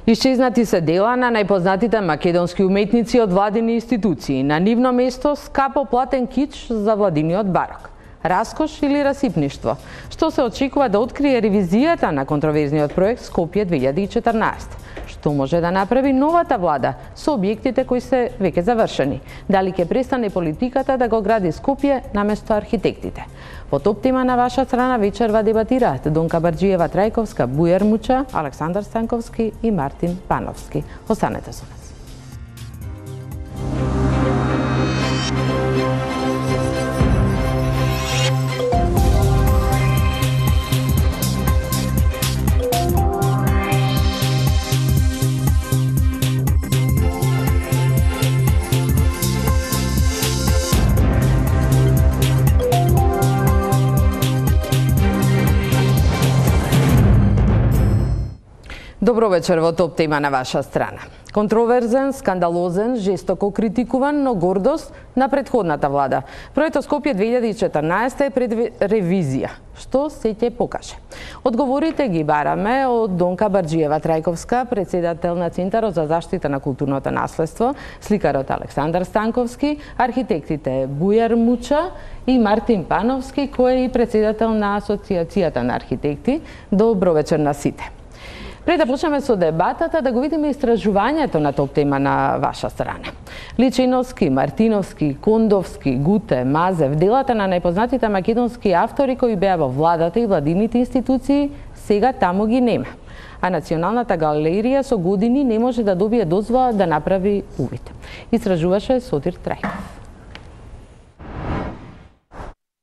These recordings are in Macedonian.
Исчезнати се дела на најпознатите македонски уметници од владини институции. На нивно место скапо платен кич за владиниот барок. Раскош или расипништво? Што се очекува да открие ревизијата на контроверзниот проект Скопје 2014? Што може да направи новата влада со објектите кои се веќе завршени? Дали ќе престане политиката да го гради Скопје наместо архитектите? По топ тема на ваша страна вечерва дебатираат Донка Барџиева-Трајковска, Бујар Муча, Александар Станковски и Мартин Пановски. Останете со нас. Добро вечер во топ тема на ваша страна. Контроверзен, скандалозен, жестоко критикуван, но гордост на претходната влада. Проектот Скопје 2014 е пред ревизија. Што се ќе покаже? Одговорите ги бараме од Донка Барџиева-Трајковска, председател на Центарот за заштита на културното наследство, сликарот Александар Станковски, архитектите Бујар Муча и Мартин Пановски, кој е и председател на Асоциацијата на архитекти. Добро вечер на сите. Пред да почнеме со дебатата, да го видиме истражувањето на топ тема на ваша страна. Личиновски, Мартиновски, Кондовски, Гуте, Мазев, делата на најпознатите македонски автори кои беа во владата и владините институции, сега таму ги нема. А Националната галерија со години не може да добие дозвола да направи увид. Истражуваше Сотир Трајков.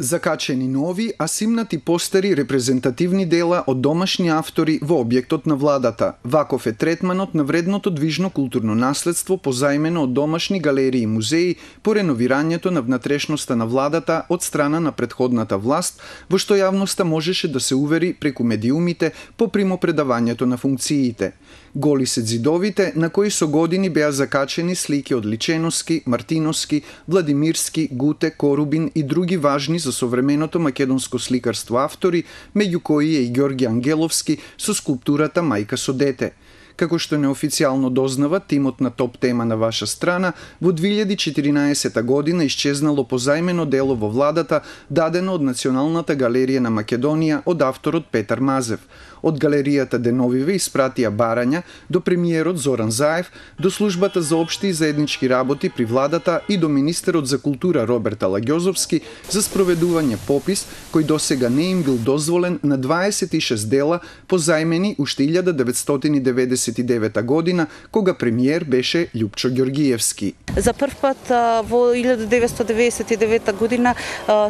Закачени нови, а симнати постери репрезентативни дела од домашни автори во објектот на владата. Ваков е третманот на вредното движно културно наследство позајмено од домашни галерии и музеи по реновирањето на внатрешноста на владата од страна на претходната власт, во што јавноста можеше да се увери преку медиумите по примопредавањето на функциите. Голи се ѕидовите на кои со години беа закачени слики од Личеновски, Мартиновски, Владимирски, Гуте, Корубин и други важни за современото македонско сликарство автори, меѓу кои е и Ѓорги Ангеловски со скулптурата Мајка со дете. Како што неофицијално дознава тимот на топ тема на ваша страна, во 2014 година исчезнало позајмено дело во владата, дадено од Националната галерија на Македонија од авторот Петар Мазев. Од галеријата Деновиве испратија барања до премиерот Зоран Заев, до службата за општи и заеднички работи при владата и до министерот за култура Роберт Алагјозовски за спроведување попис кој досега не им бил дозволен на 26 дела позајмени уште 1999 година, кога премиер беше Љупчо Ѓоргиевски. За прв пат во 1999 година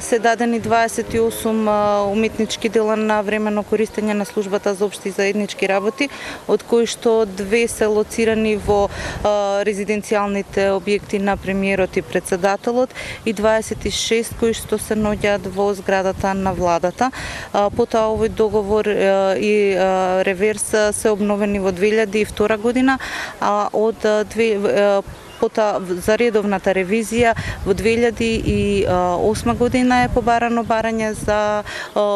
се дадени 28 уметнички дела на временно користење на службата за општи и заеднички работи, од кои што 2 се лоцирани во резиденцијалните објекти на премиерот и председателот и 26 кои што се наоѓаат во зградата на владата. Потоа овој договор и реверс се обновени во 2002 година, а од потоа за редовната ревизија во 2008 година е побарано барање за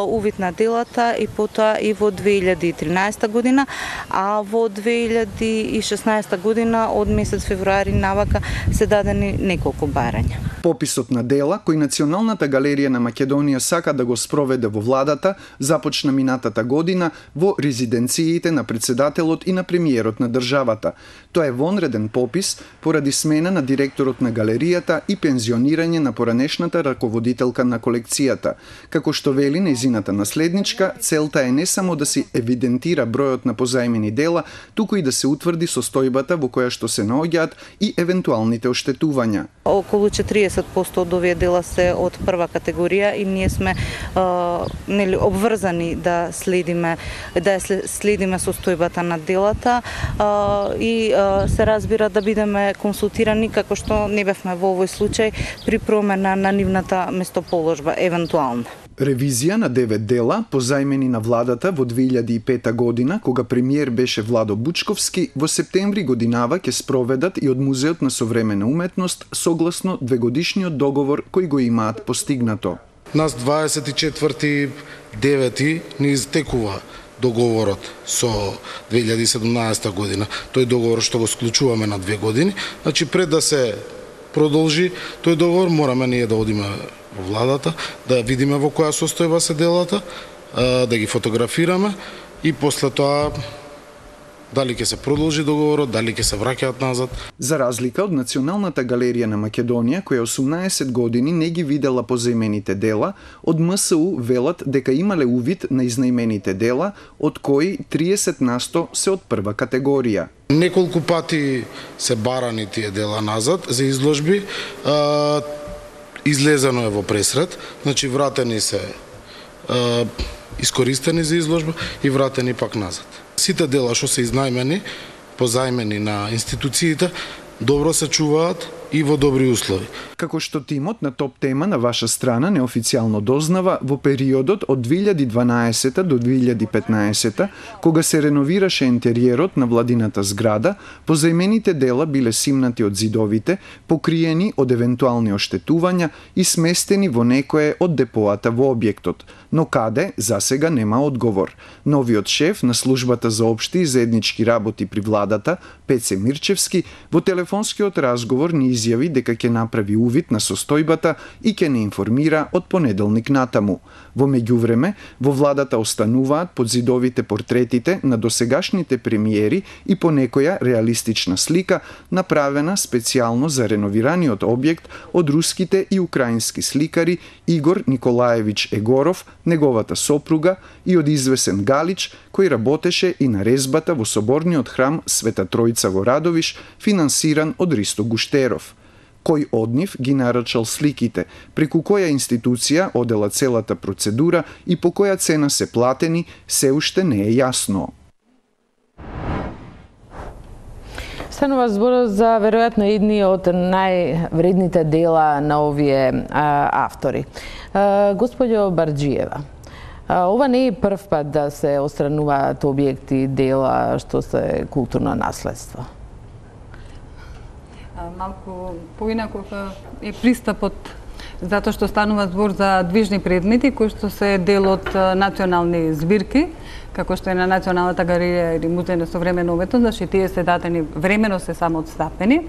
увид на делата и потоа и во 2013 година, а во 2016 година од месец февруари навака се дадени неколку барања. Пописот на дела кој Националната галерија на Македонија сака да го спроведе во владата започна минатата година во резиденциите на председателот и на премиерот на државата. Тоа е вонреден попис поради смена на директорот на галеријата и пензионирање на поранешната раководителка на колекцијата. Како што вели нејзината наследничка, целта е не само да се евидентира бројот на позајмени дела, туку и да се утврди состојбата во која што се наоѓаат и евентуалните оштетувања. Околу 40% од овие дела се од прва категорија и ние сме обврзани да следиме состојбата на делата и се разбира да бидеме консултирани како што не бевме во овој случај при промена на нивната местоположба евентуално. Ревизија на 9 дела, позајмени на владата во 2005 година, кога премиер беше Владо Бучковски, во септември годинава ќе спроведат и од Музеот на современа уметност согласно двегодишниот договор кој го имаат постигнато. Нас 24.9. ни изтекува договорот со 2017 година, тој договор што го склучуваме на 2 години, значи пред да се продолжи тој договор, мораме ние да одиме во владата, да видиме во која состојба се делата, да ги фотографираме и после тоа дали ќе се продолжи договорот, дали ќе се враќаат назад. За разлика од Националната галерија на Македонија, која 18 години не ги видела позаимените дела, од МСУ велат дека имале увид на изнаимените дела, од кои 30% се од прва категорија. Неколку пати се барани тие дела назад за изложби, излезено е во пресред, значи вратени се искористени за изложба и вратени пак назад. Сите дела што се изнајмени, позајмени на институциите, добро се чуваат и во добри услови. Како што тимот на Топ тема на ваша страна неофицијално дознава, во периодот од 2012 до 2015, кога се реновираше интериерот на владината зграда, позаимените дела биле симнати од зидовите, покриени од евентуални оштетувања и сместени во некое од депоата во објектот, но каде засега нема одговор. Новиот шеф на службата за општи и заеднички работи при владата, Пеце Мирчевски, во телефонскиот разговор ни изјави дека ќе направи увид на состојбата и ќе не информира од понеделник натаму. Во меѓувреме, во владата остануваат под зидовите портретите на досегашните премиери и по некоја реалистична слика направена специјално за реновираниот објект од руските и украински сликари Игор Николаевич Егоров, неговата сопруга, и од извесен Галич, кој работеше и на резбата во соборниот храм Света Тројца во Радовиш, финансиран од Ристо Гуштеров. Кој од нив ги нарачал сликите, преку која институција одела целата процедура и по која цена се платени, се уште не е јасно. Станува збор за веројатно едни од највредните дела на овие автори. Господјо Барџиева, ова не е прв пат да се отстрануваат објекти, дела што се културно наследство. Малку поинаков е пристапот, затоа што станува збор за движни предмети кои што се дел од национални збирки, како што е на Националната галерија или Музеј на современа уметност, значи тие се дадени времено, се само отстапени.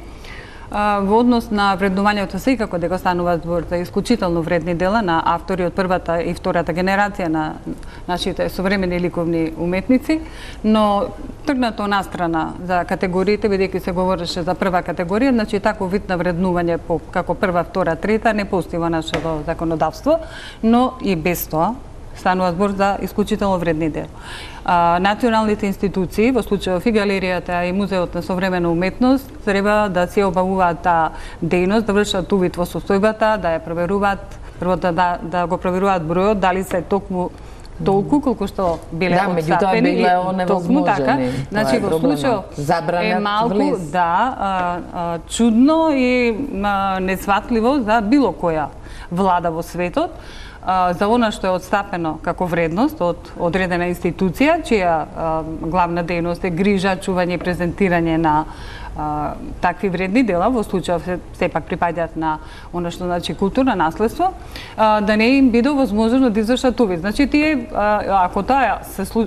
Во однос на вреднувањето секако дека станува збор за исклучително вредни дела на автори од првата и втората генерација на нашите современи ликовни уметници, но тргнато настрана за категориите, бидејќи се говореше за прва категорија, значи таков вид на вреднување како прва, втора, трета не постои во нашето законодавство, но и без тоа станува збор за исклучително вредни дела. Националните институции, во случајов и галеријата и Музеот на современа уметност, треба да се обавуваат таа дејност, да вршат увид во состојбата, да ја проверуваат, прво да го проверуваат бројот, дали се толку колку што биле отстапени. Да, меѓутоа биле токму така. Значи во случајот е малку чудно и несватливо за било која влада во светот, за она што е отстапено како вредност од одредена институција, чија главна дејност е грижа, чување и презентирање на такви вредни дела, во случајов сепак припаѓаат на она што значи културно наследство, да не им биде возможно да извршат увид. Значи тие, ако тоа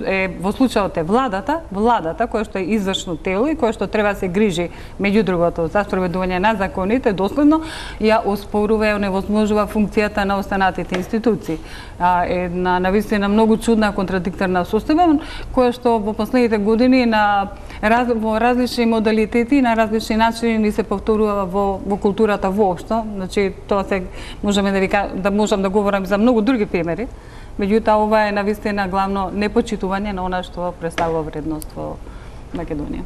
е во случајот е владата која што е извршно тело и која што треба да се грижи меѓу другото за спроведување на законите доследно, ја оспорува и оневозможува функцијата на останатите институции. Една навистина многу чудна контрадикторна состојба која што во последните години во различни модалитети на различни начини ни се повторува во културата воопшто. Значи тоа се можеме да можам да говорам за многу други примери. Меѓутоа ова е навистина главно непочитување на она што представува вредност во Македонија.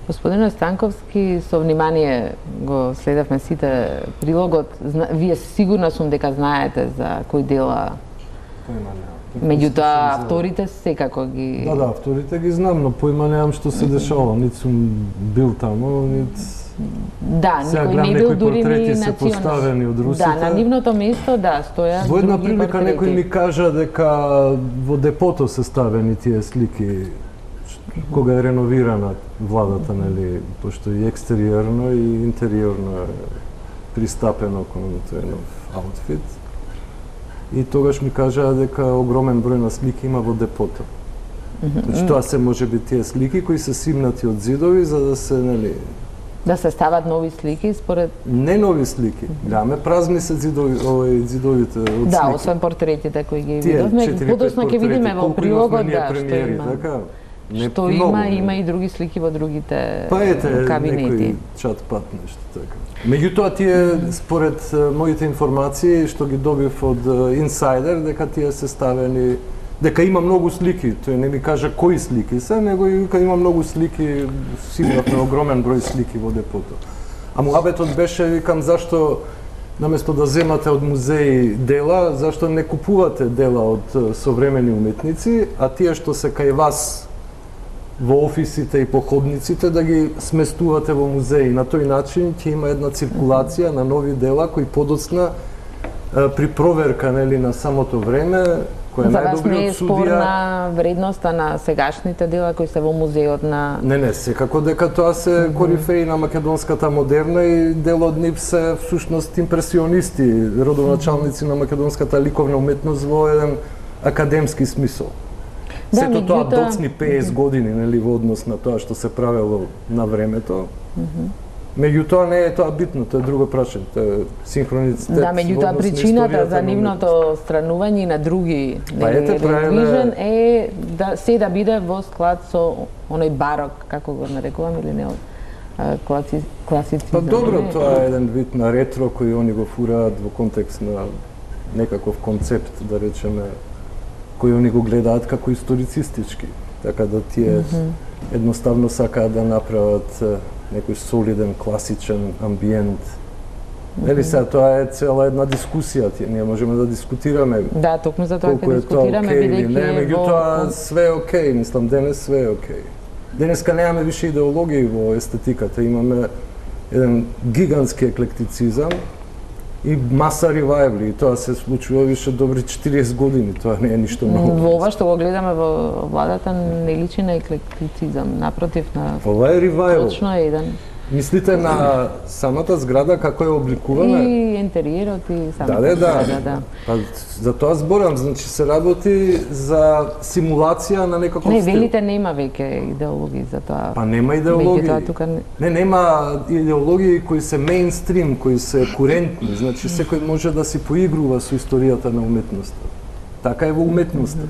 Господине Станковски, со внимание го следевме сите прилогот. Вие сигурна сум дека знаете за кои дела. Меѓутоа авторите секако ги... Да, авторите ги знам, но поима немам што се дешава, нит сум бил таму, нит... Да, никој не бил дури ни се поставени од русите. Да, на нивното место, да, стоја во една прилика некој ми кажа дека во депото се ставени тие слики кога е реновирана владата, нели, пошто и екстериорно и интериорно е пристапено кон тој нов аутфит. И тогаш ми кажаа дека огромен број на слики има во депото. Значи тоа се може би тие слики кои се симнати од зидови за да се, нели, Да се стават нови слики според... не нови слики. Гледаме празни се зидовите од слики. Да, освен портретите кои ги видовме, подоцна ќе видиме во прилогот да што има. Така, не што много, има и други слики во другите па ете, кабинети. некој чат пат нешто така. Меѓутоа тие според моите информации што ги добив од инсайдер дека тие се ставени дека има многу слики, тој не ми кажа кои слики се, него и дека има многу слики, сигурно огромен број слики во депото. А муабетот беше, викам, зашто наместо да земате од музеи дела, зашто не купувате дела од современи уметници, а тие што се кај вас во офисите и походниците да ги сместувате во музеи. На тој начин ќе има една циркулација на нови дела кои подоцна при проверка, нели, на самото време, кој е За вас не е најдобриот судија. спорна вредноста на сегашните дела кои се во музеот на... Не, секако дека тоа се корифеи на македонската модерна и дел од нив се всушност импресионисти, родоначалници на македонската ликовна уметност во еден академски смисол. Да, Сето тоа меѓутоа- доцни 50 години, нели, во однос на тоа што се правело на времето. Меѓутоа не е тоа битно, тоа е друго прашање, тоа е синхроницитет. Да, меѓутоа во однос на причината историјата за на нивното странување и на други Па ете, религион е да се да биде во склад со оној барок, како го нарекувам, или не, класицизм. Па добро, не? тоа е еден вид на ретро кој они го фураат во контекст на некаков концепт, да речеме, кој они го гледаат како историцистички. Така да тие едноставно сакаат да направат некој солиден, класичен амбиент. Нели сега тоа е цела една дискусија, ние можеме да дискутираме Да, токму за тоа колку ќе е тоа дискутираме окей или не, бидејќи е меѓутоа во... све е окей, мислам денес све е окей. Денеска немаме више идеологии во естетиката, имаме еден гигантски еклектицизам и маса ревајвли, и тоа се случува више добри 40 години, тоа не е ништо ново. Во ова што го гледаме во владата не личи на еклектицизам, напротив на... Ова е ревајвл. Точно е еден. Мислите на самата зграда како е обликувана? И интериерот и самата Да. зграда, да. Па за тоа зборам, значи се работи за симулација на некаков Не, стил. велите нема веќе идеологии за тоа. Па нема идеологии. Меѓутоа тука не... Нема идеологии кои се мејнстрим, кои се курентни, значи секој може да си поигрува со историјата на уметноста. Така е во уметноста.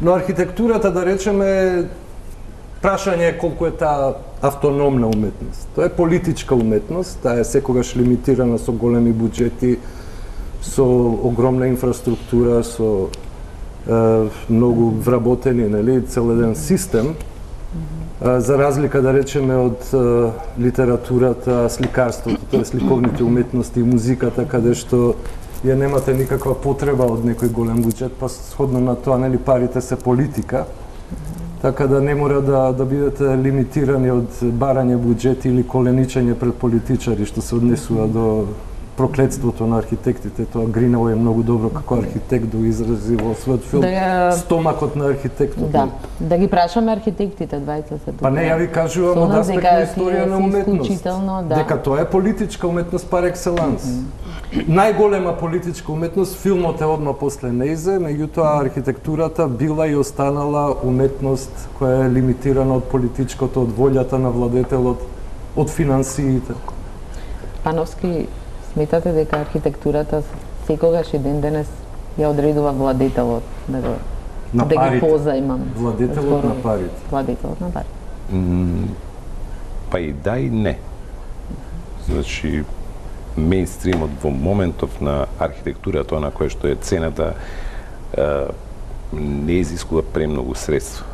Но архитектурата, да речеме, прашање е колку е таа автономна уметност. Тоа е политичка уметност, таа е секогаш лимитирана со големи буџети, со огромна инфраструктура, со многу вработени, нели, цел еден систем, за разлика, да речеме, од литературата, сликарството, тоа е сликовните уметности и музиката, каде што ја немате никаква потреба од некој голем буџет, па сходно на тоа, нели, парите се политика, така да не мора да бидете лимитирани од барање буџети или коленичење пред политичари, што се однесува до проклетството на архитектите. Тоа Гринел е многу добро како архитект да изрази во својот филм стомакот на архитектот. Да, да ги прашаме архитектите, двајца се тука. Па не, ја ви кажувам од аспект на историја на уметност. Да. Дека тоа е политичка уметност пар екселанс. Најголема политичка уметност, филмот е одма после нејзе, меѓутоа архитектурата била и останала уметност која е лимитирана од политичкото, од волјата на владетелот, од финансиите. Пановски, сметате дека архитектурата секогаш и ден денес ја одредува владетелот да го На да парите. ги позаимам. Владетелот на парите. Владетелот на парите. Па и да и не. Значи, мејнстримот во моментов на архитектурата, на која што е цената, не изискува премногу средства.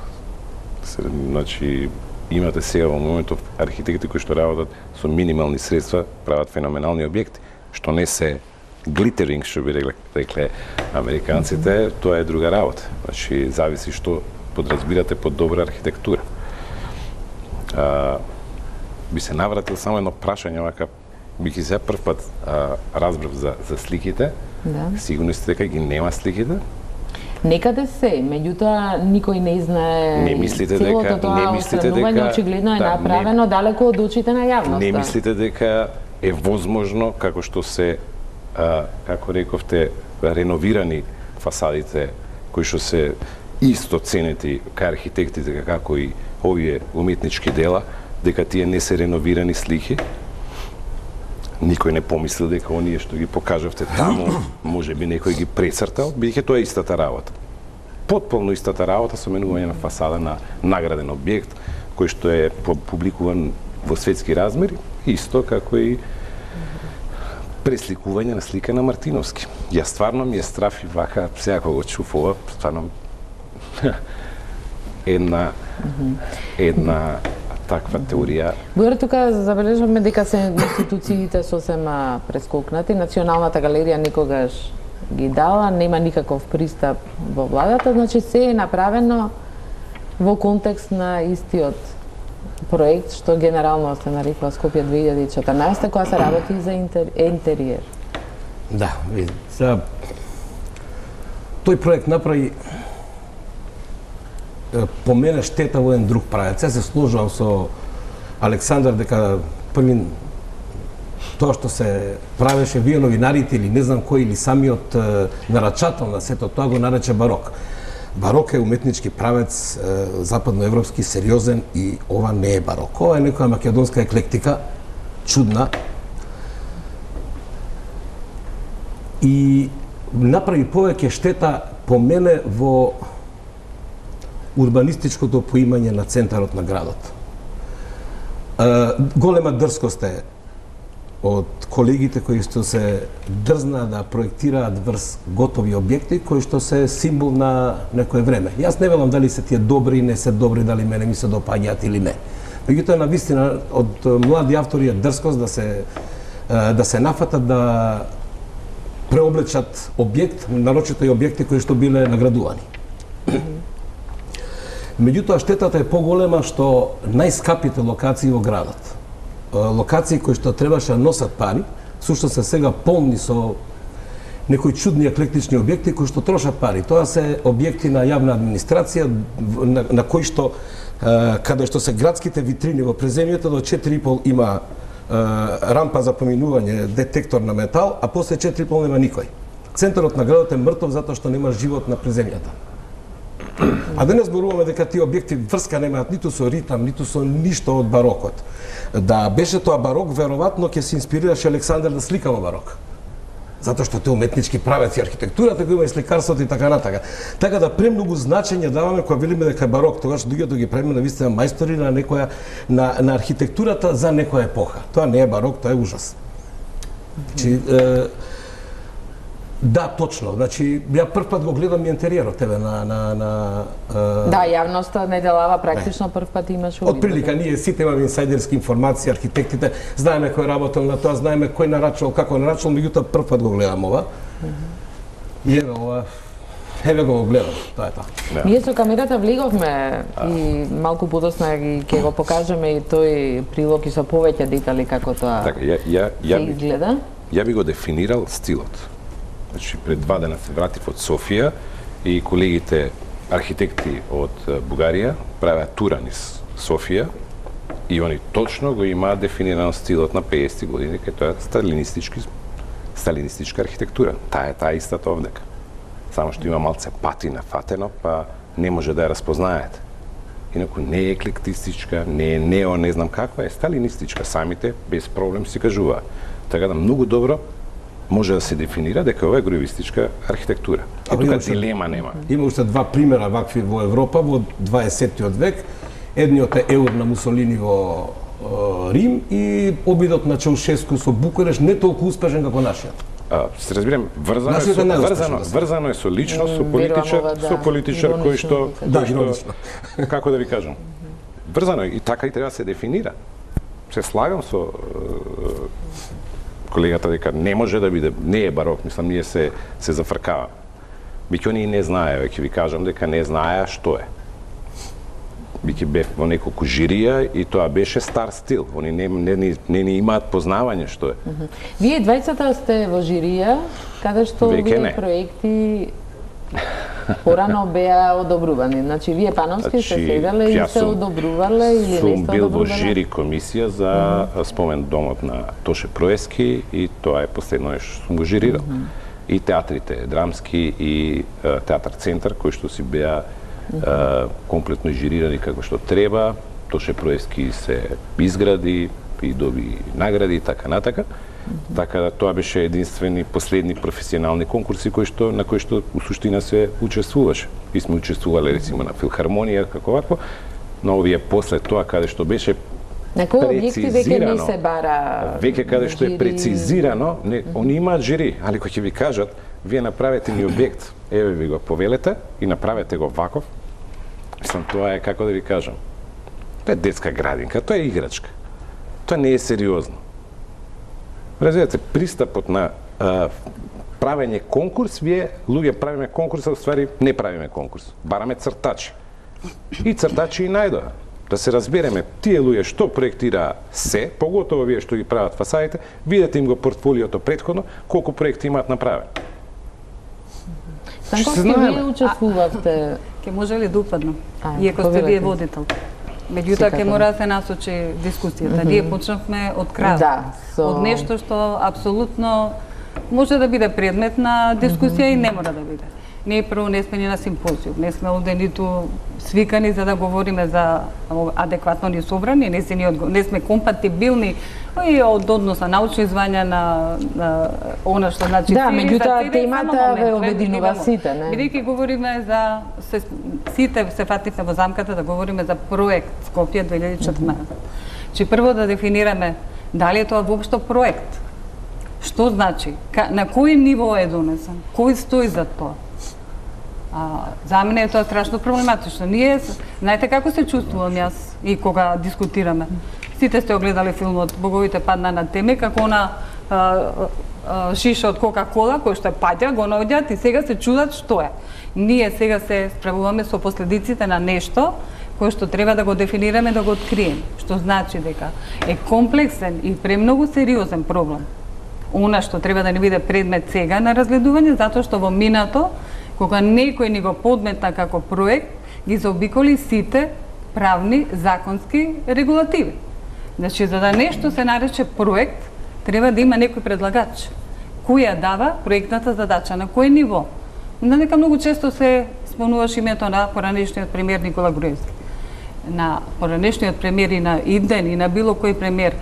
Значи, имате сега во моментов архитекти кои што работат со минимални средства, прават феноменални објекти, што не се глитеринг, што би рекле американците, тоа е друга работа. Значи, зависи што подразбирате под добра архитектура. Би се навратил само едно прашање, вака, бих и се прв пат разбрав за сликите. Да. Сигурно сте дека ги нема сликите? Некаде се, меѓутоа никој не знае. Не мислите целото дека- тоа не мислите отстранување дека- очигледно е да, направено далеко од очите на јавноста. Не мислите дека е возможно, како што се, како рековте, реновирани фасадите, кои што се исто ценети кај архитектите како и овие уметнички дела, дека тие не се реновирани слики. Никој не помислил дека оние што ги покажавте таму, може би некој ги прецртал, бидејќи тоа е истата работа. Потполно истата работа со менување на фасада на награден објект, кој што е публикуван во светски размери, исто како и пресликување на слика на Мартиновски. Ја стварно ми е страф и вака, сега кога го чув ова, стварно една таква теорија. Бојар, тука забележавме дека се институциите сосема прескокнати. Националната галерија никогаш ги дала, нема никаков пристап во владата, значи се е направено во контекст на истиот проект што генерално се нарекува Скопје 2014, која се работи за интериер. Да, види. Тој проект направи по мене штета во еден друг правец. Ја се сложувам со Александар дека први тоа што се правеше, вие новинарите или не знам кој, или самиот нарачател на сето тоа го нарече барок. Барок е уметнички правец, западноевропски, сериозен, и ова не е барок. Ова е некоја македонска еклектика, чудна. И направи повеќе штета по мене во урбанистичкото поимање на центарот на градот. Голема дрскост е од колегите кои што се дрзна да проектираат врз готови објекти кои што се символ на некое време. Јас не велам дали се тие добри, не се добри, дали мене ми се допаѓаат или не. Меѓутоа, навистина, од млади автори е дрскост да се нафатат да преоблечат објект, нарочито и објекти кои што биле наградувани. Меѓутоа, штетата е поголема што најскапите локации во градот, локации кои што требаше да носат пари, всушност се сега полни со некои чудни еклектични објекти кои што трошат пари. Тоа се објекти на јавна администрација на кои што каде што се градските витрини во преземјето до 4,5 има рампа за поминување, детектор на метал, а после 4,5 нема никој. Центарот на градот е мртов затоа што нема живот на преземјата. А денес зборуваме дека тие објекти врска немаат ниту со ритам, ниту со ништо од барокот. Да беше тоа барок, веројатно ќе се инспирираше Александар да слика во барок. Затоа што тој уметнички правец и архитектурата го има и сликарството и така натака. Така да премногу значење даваме кога велиме дека е барок, тогаш луѓето ги правиме навистина мајстори на некоја на архитектурата за некоја епоха. Тоа не е барок, тоа е ужас. Значи, да, точно. Значи, ја прв пат го гледам и интериерот тебе Да, јавноста не делава практично прв пат имаш увид. Од прилика ние сите имаме инсайдерски информации, архитектите, знаеме кој работел на тоа, знаеме кој нарачал, како нарачал, меѓутоа прв пат го гледам ова. И еве го гледам, тоа е тоа. Ние со камерата влеговме и малку подосна ќе го покажеме и тој прилог и со повеќе детали како тоа изгледа. Ја би го дефинирал стилот. Значи, пред 2 дена се вратив од Софија и колегите архитекти од Бугарија правеа тура низ Софија и они точно го имаат дефиниран стилот на 50 години, кај тоа е сталинистичка архитектура. Таа истата овдека. Само што има малце патина фатено, па не може да ја разпознаете. Инаку не е еклектистичка, не е нео, не знам каква, е сталинистичка. Самите без проблем си кажуваат. Така да многу добро може да се дефинира дека ова е груевистичка архитектура. И тука дилема нема. Има уште 2 примера вакви во Европа во 20-тиот век. Едниот е Еур на Мусолини во Рим и обидот на Чаушеску со Букуреш не толку успешен како нашиот. Се разбирам, врзано е со личност, со политичар кој што како да ви кажам. Врзано е и така и треба да се дефинира. Се слагам со колегата дека не може да биде, не е барок, мислам, ние се зафркаваме. Биќе они не знае, ќе ви кажам дека не знаеа што е. Биќе бев во неколку жирија и тоа беше стар стил. Они не имаат познавање што е. Вие двајцата сте во жирија, каде што овие проекти порано беа одобрувани. Значи, вие Пановски се седеле и се одобрувале или не сте одобрувале? Сум бил во жири комисија за спомен домот на Тоше Проески и тоа е последно што сум го жирирал. И театрите, драмски и театар Центар, кои што си беа комплетно жирирани како што треба, Тоше Проевски се изгради и доби награди и така натака. Така да тоа беше единствени последни професионални конкурси на кои што у суштина се учествуваше. И сме учествувале рецимо на филхармонија како вакво, но овие после тоа каде што беше на кои објекти веќе не се бара веќе каде што е прецизирано, они имаат жири, али кои ќе ви кажат, вие направете ми објект, еве ви го повелете и направете го ваков. Мислам, тоа е, како да ви кажам, тоа е детска градинка, тоа е играчка. Тоа не е сериозно. Разбирате, пристапот на правење конкурс, вие луѓе правиме конкурс, а уствари не правиме конкурс. Бараме цртачи. И цртачи и најдоа. Да се разбереме, тие луѓе што проектираа се, поготово вие што ги прават фасадите, видете им го портфолиото претходно, колку проекти имаат направени. Станковски, вие учествувавте? Ке може ли да упаднам? Иако сте вие водител. Меѓутоа, ќе мора да се насочи дискусијата. Ние почнавме од крај. Од нешто што апсолутно може да биде предмет на дискусија и не мора да биде. Ние прво не сме ни на симпозиум, не сме овде ниту свикани за да говориме за адекватно ни собрани, не сме компатибилни и од однос на научни звања на она што значи. Да, меѓутоа темата ве обединува сите, не? Бидејќи говориме за сите се фативме во замката да говориме за проект Скопје 2014. Че прво да дефинираме дали е тоа воопшто проект. Што значи? На кој ниво е донесен? Кој стои за тоа? За мене е тоа страшно проблематично. Ние, знаете како се чувствувам јас и кога дискутираме? Сите сте огледали филмот Боговите падна на теме, како она шиша од Кока-кола, кој што е паѓа, го наоѓаат и сега се чудат што е. Ние сега се справуваме со последиците на нешто кој што треба да го дефинираме, да го открием. Што значи дека е комплексен и премногу сериозен проблем. Она што треба да не биде предмет сега на разгледување, затоа што во минато кога некој ни го подметна како проект, ги заобиколи сите правни, законски регулативи. Значи, за да нешто се нарече проект, треба да има некој предлагач. Кој ја дава проектната задача, на кој ниво? Нека многу често се спомнуваш името на поранешниот премиер Никола Груевски. На поранешниот премиер и на иден и на било кој премиер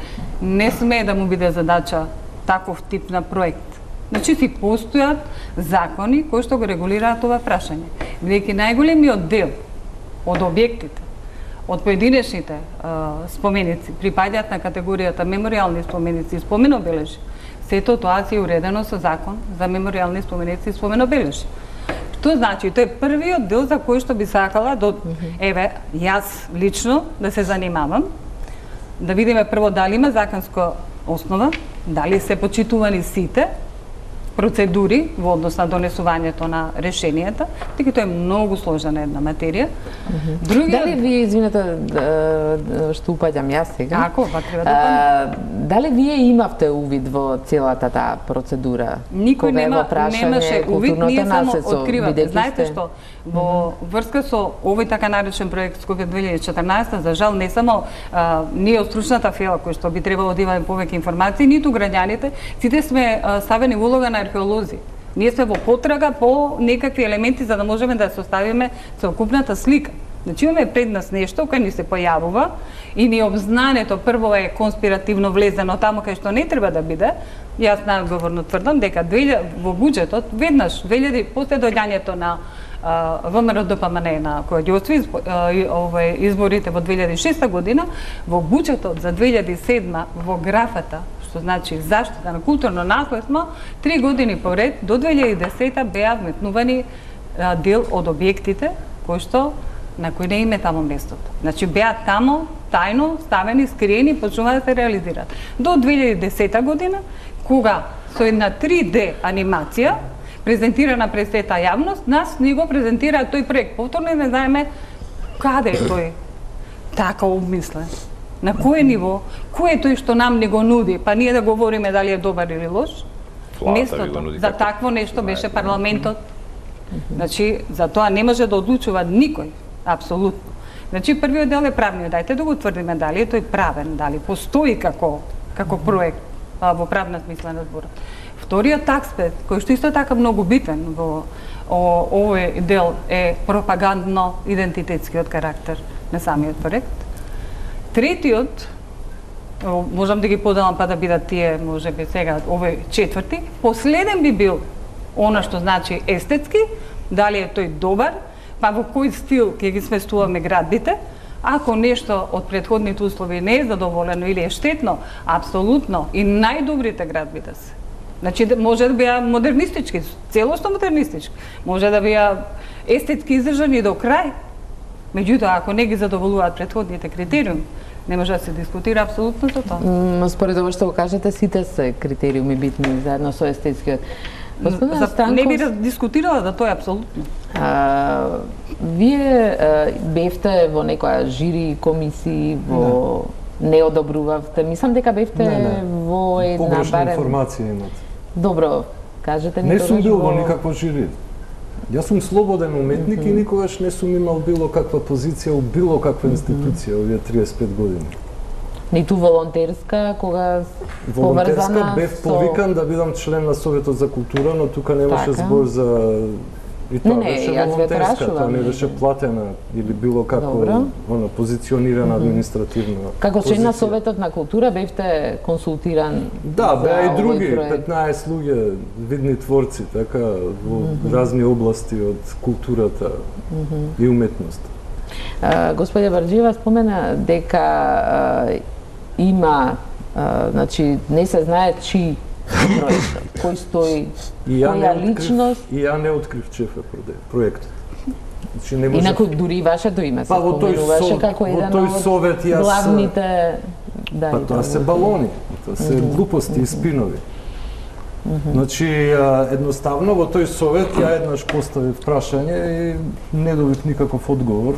не смее да му биде задача таков тип на проект. Значи си постојат закони кои што го регулираат ова прашање. Бидејќи најголемиот дел од објектите, од поединечните споменици, припаѓаат на категоријата меморијални споменици и споменобележи, сето тоа си е уредено со закон за меморијални споменици и споменобележи. Што значи? Тоа е првиот дел за кој што би сакала еве, јас лично да се занимавам, да видиме прво дали има законска основа, дали се почитувани сите процедури во однос на донесувањето на решенијата, тъй тоа е многу сложна една материја. Дали вие, извинете, што упаѓам јас сега? Ако, треба да упаѓам. Дали вие имавте увид во целата таа процедура? Никој немаше увид, ние само откриваме. Знаете што, во врска со овој така наречен проект Скопје 2014, за жал не само ние од стручната фела кој што би требало да имаме повеќе информации, ниту граѓаните, сите сме ставени во улога на археолози. Ние сме во потрага по некакви елементи за да можеме да составиме целокупната слика. Значи имаме пред нас нешто кое ни се појавува и ни обзнането прво е конспиративно влезено тамо кај што не треба да биде. Јас најодговорно тврдам дека во буџетот веднаш после доаѓањето на ВМРО ДПМН на кој ги освои изборите во 2006 година, во буџетот за 2007 во графата што значи заштита на културно наследство, 3 години поред до 2010 беа вметнувани дел од објектите на кои не им е тамо местото. Значи беа тамо тајно ставени, скриени, почнува да се реализираат. До 2010 година, кога со една 3D анимација презентирана пред сета јавност, нас ни го презентира тој проект. Повторно не знаеме каде е тој така обмислен. На кое ниво, кој е тој што нам не го нуди, па ние да говориме дали е добар или лош? Местото за такво нешто беше парламентот. Значи, за тоа не може да одлучува никој, апсолутно. Значи, првиот дел е правниот, дајте да го утврдиме дали е тој правен, дали постои како проект во правна смисла на зборот. Вториот аспект, кој што исто така многу битен во овој дел е пропагандно-идентитетскиот карактер на самиот проект. Третиот, можам да ги поделам па да бидат тие, може би сега, овој четврти, последен би бил она што значи естетски, дали е тој добар, па во кој стил ќе ги сместуваме градбите. Ако нешто од претходните услови не е задоволено или е штетно, апсолутно и најдобрите градби да се. Значи може да биа модернистички, целосно модернистички, може да биа естетски издржани до крај. Меѓутоа, ако не ги задоволуваат претходните критериуми, не може да се дискутира апсолутно за тоа. Според ова што го кажете, сите се критериуми битни заедно со естетскиот. Не би дискутирала да тоа е апсолутно. Вие бевте во некоја жири комисии, во не одобрувавте. Мислам дека бевте во една погрешна информација имате. Добро, кажете ни не сум бил во никакво жири. Јас сум слободен уметник и никогаш не сум имал било каква позиција у било каква институција овие 35 години. Ниту волонтерска, кога волонтерска бев повикан да бидам член на Советот за култура, но тука немаше збор за и тоа беше волонтерска, тоа не беше платена или било како позиционирана административно. Како член на Советот на култура бевте консултиран? Да, беа и други 15 луѓе видни творци, така во разни области од културата и уметноста. Господја Барџиева спомена дека има, значи не се знае чии проектот, кој стои, која личност. И ја не открив чеф е проектот. Значи не може. Инаку дури вашето име се споменуваше како еден од главните. Па тоа се балони, тоа се глупости и спинови. Значи, едноставно во тој совет ја еднаш поставив прашање и не добив никаков одговор.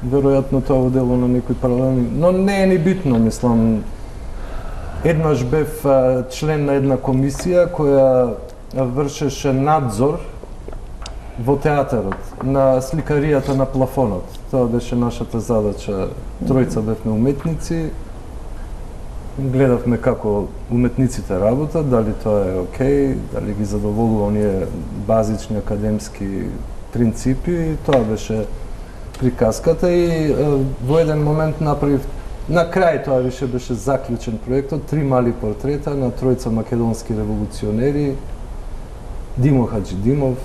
Веројатно тоа во дело на некои паралелни, но не е ни битно, мислам. Еднаш бев член на една комисија која вршеше надзор во театарот на сликаријата на плафонот. Тоа беше нашата задача. Тројца бевме уметници. Гледавме како уметниците работат, дали тоа е окей, дали ги задоволува оние базични академски принципи. Тоа беше приказката и во еден момент направив, на крај тоа више беше заклучен проектот, 3 мали портрета на тројца македонски револуционери, Димо Хаџидимов,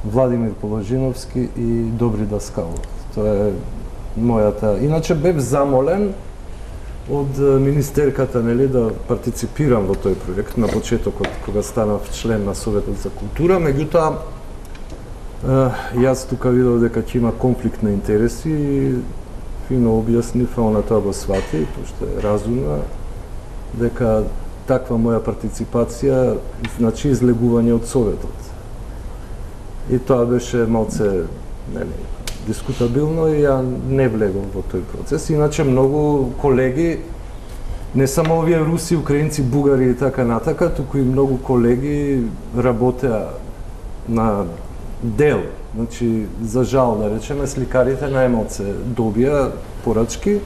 Владимир Положиновски и Добри Даскалов. Тоа е мојата. Иначе бев замолен од министерката, нели, да партиципирам во тој проект на почетокот кога станав член на Советот за култура, меѓутоа јас тука видов дека ќе има конфликт на интереси и фино објаснив, а она тоа го свати, пошто е разумна, дека таква моја партиципација значи излегување од Советот. И тоа беше малце, нели, дискутабилно и ја не влегов во тој процес. Иначе многу колеги, не само овие руси, украинци, бугари и така натака, туку и многу колеги работеа на дел. Значи, за жал, да речеме, сликарите најмалце добија порачки,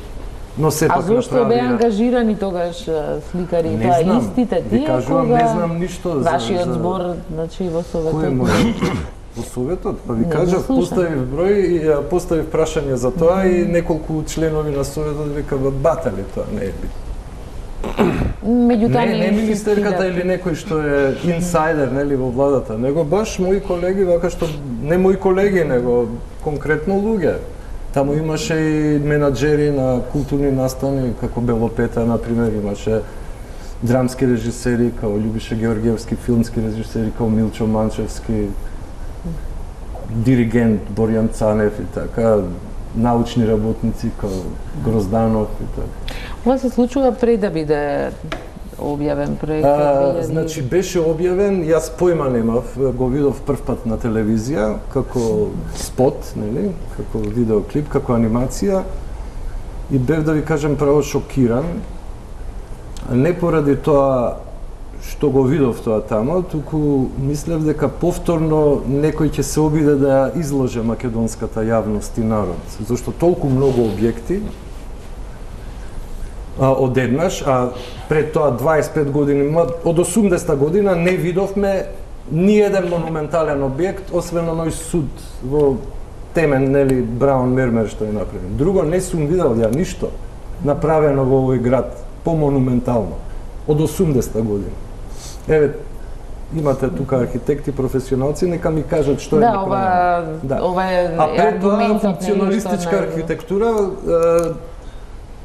но сепак направија... А зошто беа ангажирани тогаш сликари? Тоа истите тие кога... Не знам ништо за... Вашиот збор, значи, во Советот? Кој е мој? Во Советот? Па ви кажав, поставив број и поставив прашање за тоа и неколку членови на Советот вика батали тоа, не е битно. Не министерката или некој што е инсайдер, нели, во владата, него баш мои колеги, вака што не мои колеги, него конкретно луѓе. Таму имаше и менаџери на културни настани, како Белопета, например, имаше драмски режисери, као Љубиша Георгиевски, филмски режисери, као Милчо Манчевски, диригент Борјан Цанев и така, научни работници као Грозданов и така. Ова се случува пред да биде објавен проектот? Значи беше објавен, јас појма немав, го видов прв пат на телевизија како спот, нели, како видеоклип, како анимација и бев, да ви кажем, право шокиран. Не поради тоа што го видов тоа тамо, туку мислев дека повторно некој ќе се обиде да изложе македонската јавност и народ, зашто толку многу објекти одеднаш, а пред тоа 25 години, од 80-та година не видовме ниеден монументален објект, освен оној суд во Темен, нели, Браун Мермер што е направен. Друго не сум видел ја ништо направено во овој град помонументално од 80-та година. Еве, имате тука архитекти, професионалци, нека ми кажат што е направено. Ова е А пред тоа аргументот, функционалистичка архитектура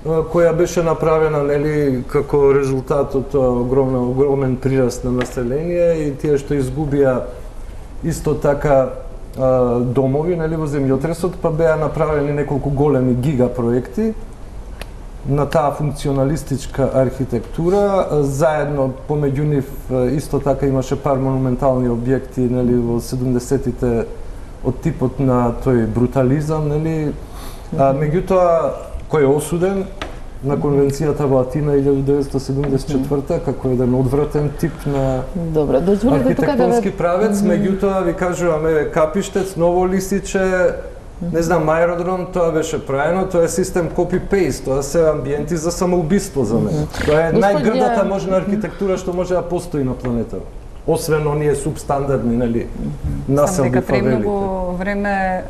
која беше направена, нели, како резултат од огромен прираст на население и тие што изгубија исто така домови, нели, во земјотресот, па беа направени неколку големи гигапроекти на таа функционалистичка архитектура. Заедно помеѓу нив исто така имаше пар монументални објекти, нели, во 70-тите од типот на тој брутализам, нели. Меѓутоа, кој е осуден на конвенцијата во Атина 1974 како еден одвратен тип на архитектонски правец, меѓутоа ви кажуваме Капиштец, Ново Лисиче, не знам, аеродром, тоа беше правено, тоа е систем copy-paste, тоа се амбиенти за самоубиство за мене. Тоа е најгрдата можна архитектура што може да постои на планетата. Освен оние субстандардни, нели, населби фавелите. Премногу време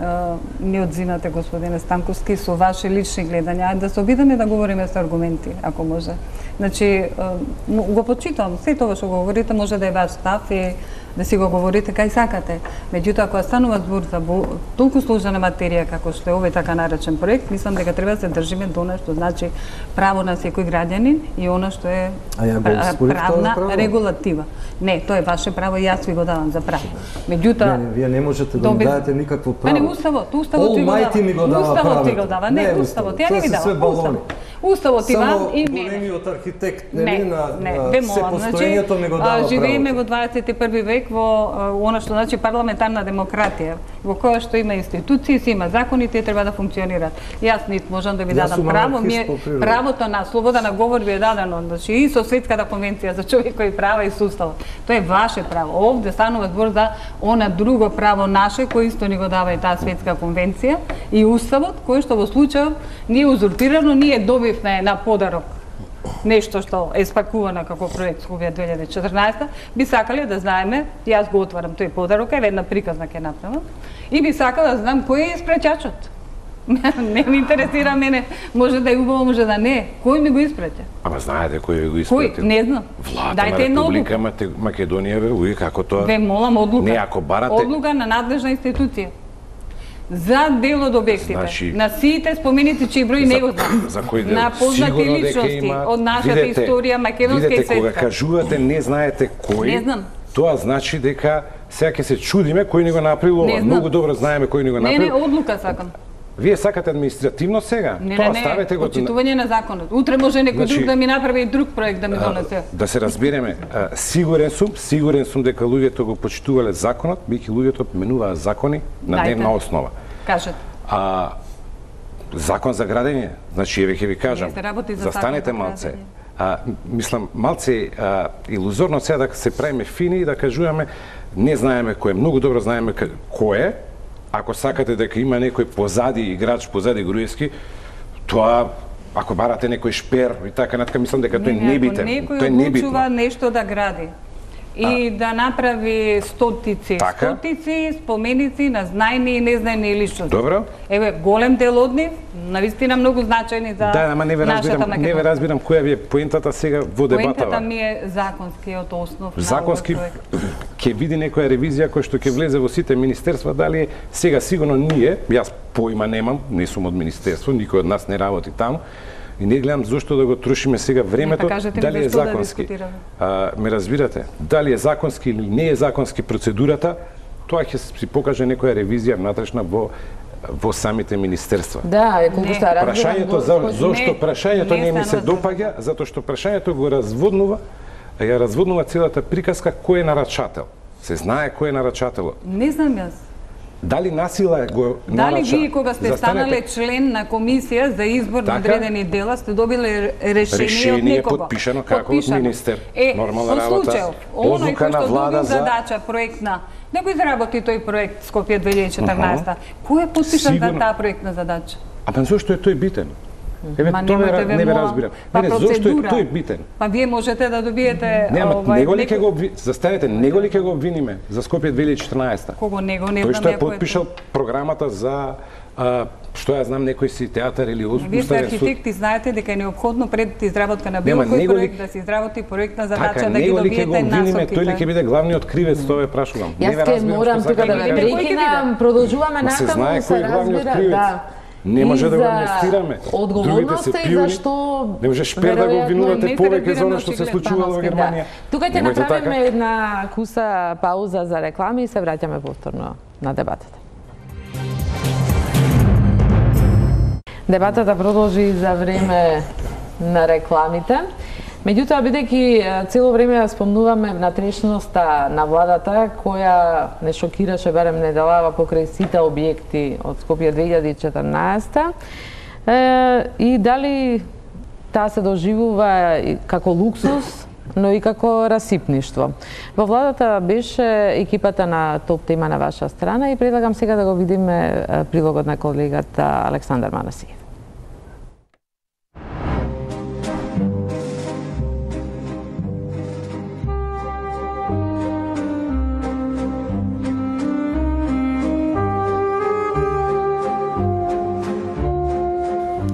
ни одзимате, господине Станковски, со ваши лични гледања. Да се обидеме да говориме со аргументи, ако може. Значи, го почитам, се тоа што го говорите може да е ваш став и да си го говорите кај сакате. Меѓутоа, кога станува збор за толку сложена материја како што е овој така наречен проект, мислам дека треба да се држиме до она што значи право на секој граѓанин и она што е правна регулатива. Не, тоа е ваше право и јас ви го давам за право. Меѓутоа, вие не можете да ми дадете никакво право. Не, уставот ти го дава. Уставот ти го дава. Не, уставот ја не ви дава. Уставот ти вам и мене. Големиот архитект, нели, на се постоењето ми го дава право. Живееме во 21 век во она што значи парламентарна демократија, во која што има институции, си има законите и треба да функционираат. Јас нит можам да ви дадам право, ми е правото на слобода на говор ви е дадено, значи и со Светската конвенција за човекови права и суставот. Тоа е ваше право. Овде станува збор за она друго право наше кој исто ни го дава и таа Светска конвенција и уставот кој што во случај не е узурпирано, ние добивме на подарок нешто што е спакувано како проект Скопје 2014, би сакале да знаеме, јас го отварам тој подарок, еве една приказна ќе направам, и би сакала да знам кој е испречачот. Не ми интересира мене, може да е убаво, може да не. Кој ми го испраќа? Ама знаете кој ви го испратил? Кој? Не знам. Влада на Република Македонија ве уи како тоа. Ве молам одлука. Не, ако барате. Одлука на надлежна институција. За дел од објектите, значи, на сите спомените чии број не го знам. За кој дел? На познати личности од нашата историја македонска и светска. Видете, кога кажувате не знаете кој, не знам. Тоа значи дека сега ќе се чудиме кој ни го направил ова. Многу добро знаеме кој ни го направил. Не, одлука сакам. Вие сакате административно сега? Тоа ставете го. Почитување на законот. Утре може некој друг да ми направи и друг проект да ми донесе. Да се разбереме, сигурен сум дека луѓето го почитувале законот, бидејќи луѓето менуваат закони на дневна основа. Кажете. Закон за градење, значи еве ќе ви кажам. Застанете малце. Мислам малце илузорно сега да се правиме фини и да кажуваме не знаеме кој е, многу добро знаеме кој е. Ако сакате дека има некој позади играч, позади Груевски, тоа ако барате некој шпер и така натака, мислам дека тој не битен. Некој одлучува нешто да гради и да направи стотици споменици на знајни и незнајни личности. Добро. Еве, голем дел од нив, навистина многу значајни за ама не ве разбирам која ви е поентата сега во дебатава. Поентата ми е законскиот основ. Законски ќе види некоја ревизија која што ќе влезе во сите министерства, дали сега сигурно ние, јас поима немам, не сум од министерство, никој од нас не работи таму. И не гледам зошто да го трошиме сега времето, дали е законски. Ме разбирате, дали е законски или не е законски процедурата, тоа ќе си покаже некоја ревизија внатрешна во самите министерства. Да, е колку што разбирам. Прашањето зошто прашањето не ми се допаѓа, затоа што прашањето го разводнува, ја разводнува целата приказка кој е нарачател. Се знае кој е нарачателот. Не знам јас. Дали насила го нарача? Дали вие кога сте станале член на комисија за избор на одредени дела сте добиле решение од некого? Подпишано како од министер. Нормална работа. Оној кој што добил задача проектна, него изработи тој проект Скопје 2014. Кој е подпишан за таа проектна задача? Ама зошто е тој битен? Еве, Ма тоа немате не ве моја- разбирам. Па Мене, зошто е процедура. тој битен? Па вие можете да добиете Нема, него ли некој- ќе го заставите, него ли ќе го обвиниме за Скопје 2014? Кого него не Тој знам што е ја кој е потпишал програмата за што ја знам некој си театар или Вие сте уставен архитекти, знаете дека е неопходно пред изработка на било Нема, кој него ли- проект да се изработи проектна задача Така, да ги него ли ќе го добиете обвиниме, тој ли ќе насоките. биде главниот кривец, тоа ве прашувам. Не Јас ве ке разбирам морам што тука да сакате ве да кажете. прекинам, продолжуваме Ма се натаму, знае се кој е главниот разбира, кривец. да. Не може И да го за амнестираме. Одговорноста Другите се и пиуни. зашто Не може Шпер да го веројатно обвинувате не се повеќе разбира за она на што се очиглед случувало во Пановски, Германија. Да. Тука ќе Немојте направиме така. една куса пауза за реклами и се враќаме повторно на дебатата. Дебатата продолжи за време на рекламите. Меѓутоа, бидејќи цело време ја спомнуваме внатрешноста на владата, која не шокираше барем неделава покрај сите објекти од Скопје 2014, и дали таа се доживува и како луксус, но и како расипништво. Во владата беше екипата на Топ тема на ваша страна и предлагам сега да го видиме прилогот на колегата Александар Манасиев. –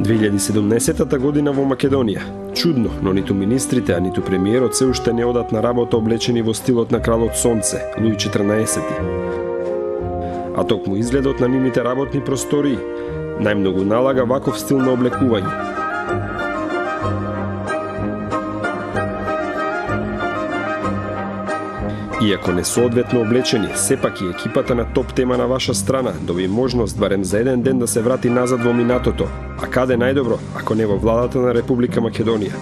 2017 година во Македонија. Чудно, но ниту министрите, а ниту премиерот се уште не одат на работа облечени во стилот на кралот Сонце, Луи 14. А токму изгледот на нивните работни простории најмногу налага ваков стил на облекување. Иако не соодветно облечени, сепак и екипата на Топ тема на ваша страна доби можност барем за еден ден да се врати назад во минатото. А каде најдобро, ако не во владата на Република Македонија?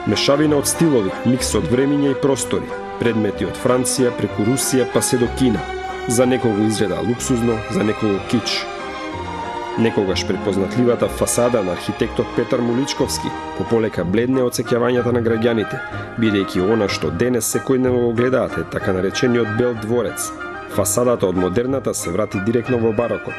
Мешавина од стилови, микс од времиња и простори, предмети од Франција преку Русија па се до Кина. За некого изгледа луксузно, за некого кич. Некогаш препознатливата фасада на архитектот Петар Муличковски пополека бледне од сеќавањата на граѓаните, бидејќи она што денес секојдневно го гледаат е така наречениот Бел дворец. Фасадата од модерната се врати директно во барокот.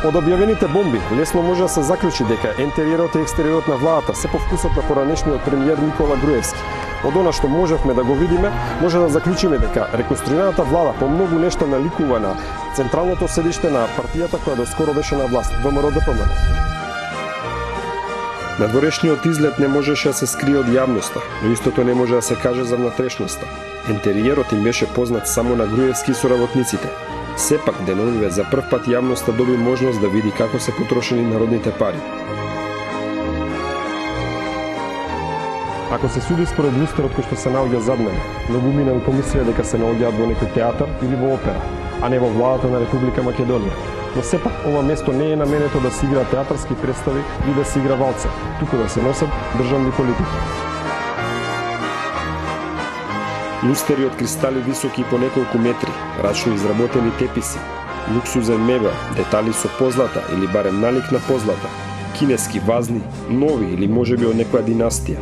Од објавените бомби лесно може да се заклучи дека интериерот и екстериерот на владата се по вкусот на поранешниот премиер Никола Груевски. Од она што можевме да го видиме, може да заклучиме дека реконструираната влада по многу нешто наликува на централното седиште на партијата која доскоро беше на власт, ВМРО-ДПМН. Надворешниот изглед не можеше да се скрие од јавноста, но истото не може да се каже за внатрешноста. Интериерот им беше познат само на Груевски и соработниците. Сепак, деновиве за прв пат јавноста доби можност да види како се потрошени народните пари. Ако се суди според люстерот кој што се наоѓа зад мене, многумина ми помислија дека се наоѓаат во некој театар или во опера, а не во владата на Република Македонија. Но сепак ова место не е наменето да се игра театарски представи и да се игра валца, туку да се носат државни политики. Люстери од кристали високи по неколку метри, рачно изработени теписи, луксузен мебел, детали со позлата или барем налик на позлата, кинески вазни, нови или можеби од некоја династија.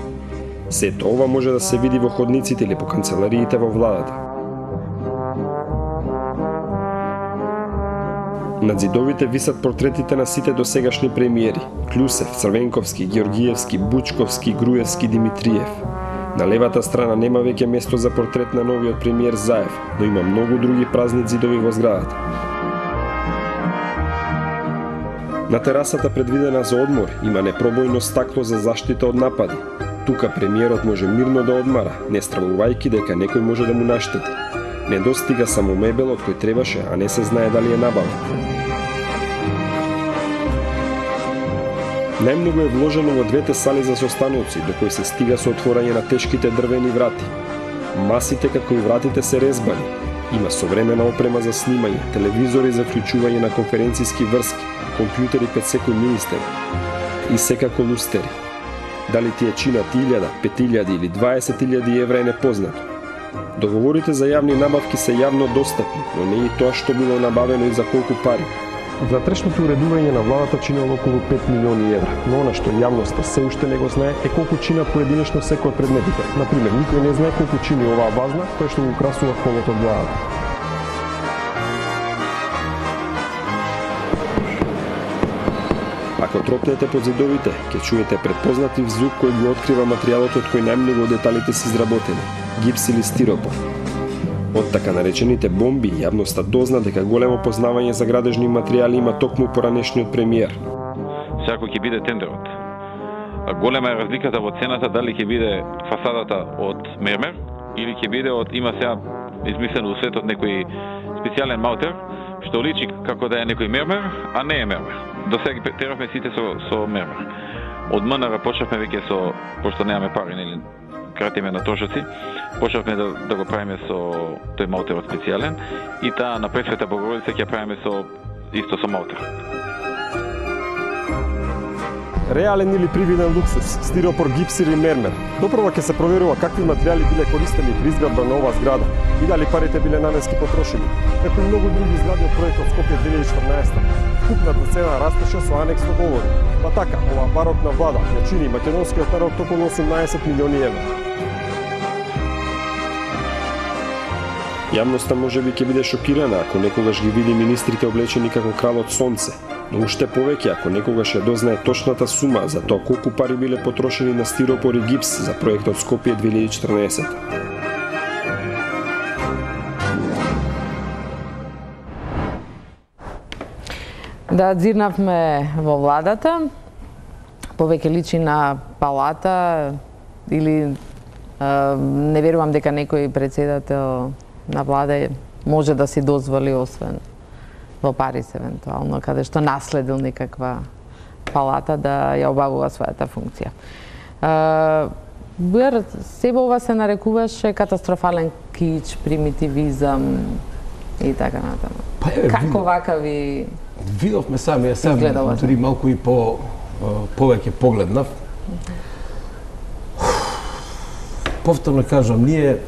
Сето ова може да се види во ходниците или по канцелариите во владата. Над зидовите висат портретите на сите досегашни премиери: Клюсев, Црвенковски, Георгиевски, Бучковски, Груевски, Димитриев. На левата страна нема веќе место за портрет на новиот премиер Заев, но има многу други празни зидови во зградата. На терасата предвидена за одмор има непробојно стакло за заштита од напади. Тука премиерот може мирно да одмара, не стравувајќи дека некој може да му наштети. Не достига само мебелот кој требаше, а не се знае дали е набавен. Најмногу е вложено во двете сали за состаноци, до кои се стига со отворање на тешките дрвени врати. Масите како и вратите се резбани. Има современа опрема за снимање, телевизори за вклучување на конференциски врски, компјутери пред секој министер и секако лустери. Дали ти е чинат 1000, 5000 или 20.000 евра е непознато. Договорите за јавни набавки се јавно достапни, но не и тоа што било набавено и за колку пари. Внатрешното уредување на владата чинело околу 5 милиони евра, но она што јавноста се уште не го знае е колку чина поединечно секој од предметите. Например, никој не знае колку чини оваа базна која што го украсува холот од владата. Ако тропнете под зидовите, ќе чуете предпознатив звук кој го открива материјалот од кој најмногу од деталите се изработени – гипс или стиропор. Од така наречените бомби, јавноста дозна дека големо познавање за градежни материјали има токму поранешниот премиер. Секако ќе биде тендерот. Голема е разликата во цената дали ќе биде фасадата од мермер или ќе биде од има сега измислено у светот некој специјален маутер што личи како да е некој мермер, а не е мермер. До сега теравме сите со мермер. Од МНР почнавме веќе со, пошто немаме пари, нели, кратиме на трошоци, почнавме да го правиме со тој малтерот специјален и таа на Пресвета Богородица ќе правиме исто со малтер. Реален или привиден луксус, стиропор, гипс или мермер. Допрво ќе се проверува какви материјали биле користени при изградба на оваа зграда и дали парите биле наменски потрошени. Како и многу други згради од проектот Скопје 2014, купната цена растеше со анекс договори. Па така, оваа барокна влада ја чини македонскиот народ околу 18 милиони евра. Јавноста можеби ќе биде шокирана ако некогаш ги види министрите облечени како кралот Сонце, но уште повеќе ако некогаш ја дознае точната сума за тоа колку пари биле потрошени на стиропор и гипс за проектот Скопје 2014. Да дзирнавме во владата, повеќе личи на палата или не верувам дека некој председател на влада може да си дозволи освен во Париз евентуално, каде што наследил некаква палата да ја обавува својата функција. Себе ова се нарекуваше катастрофален кич, примитивизам и така натаму. Како вакави видовме сами, дури малку и повеќе погледнав. Повторно кажам, ние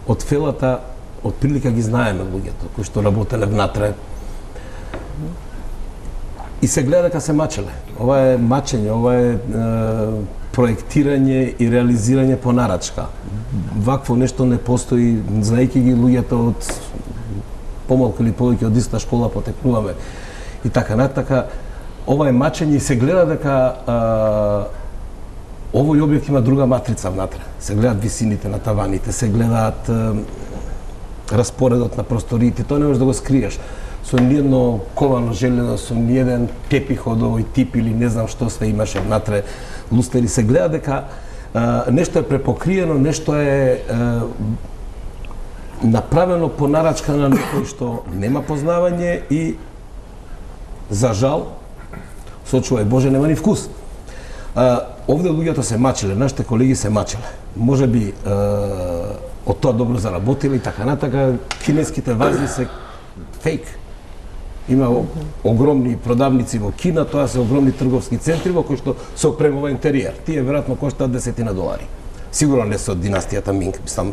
од фелата од прилика ги знаеме луѓето кои што работеле внатре. И се гледа дека се мачеле. Ова е мачење, ова е проектирање и реализирање по нарачка. Вакво нешто не постои, знаејќи ги луѓето од помалку или повеќе од иста школа потекнуваме. И така натака, ова е мачење и се гледа дека овој објект има друга матрица внатре. Се гледат висините на таваните, се гледаат распоредот на просториите, тоа не можеш да го скриеш. Со ниедно ковано желено, со ниеден тепих од овој тип или не знам што све имаше внатре лустери. Се гледа дека нешто е препокриено, нешто е направено по нарачка на некој што нема познавање и за жал, сочувај Боже, нема ни вкус. Овде луѓето се мачеле, нашите колеги се мачеле. Може би од тоа добро заработиле и така натака. Кинеските вазни се фейк. Има огромни продавници во Кина, тоа се огромни трговски центри во кои што се опремува интериер. Тие веројатно коштаат $10. Сигурно не се од династијата Минг, мислам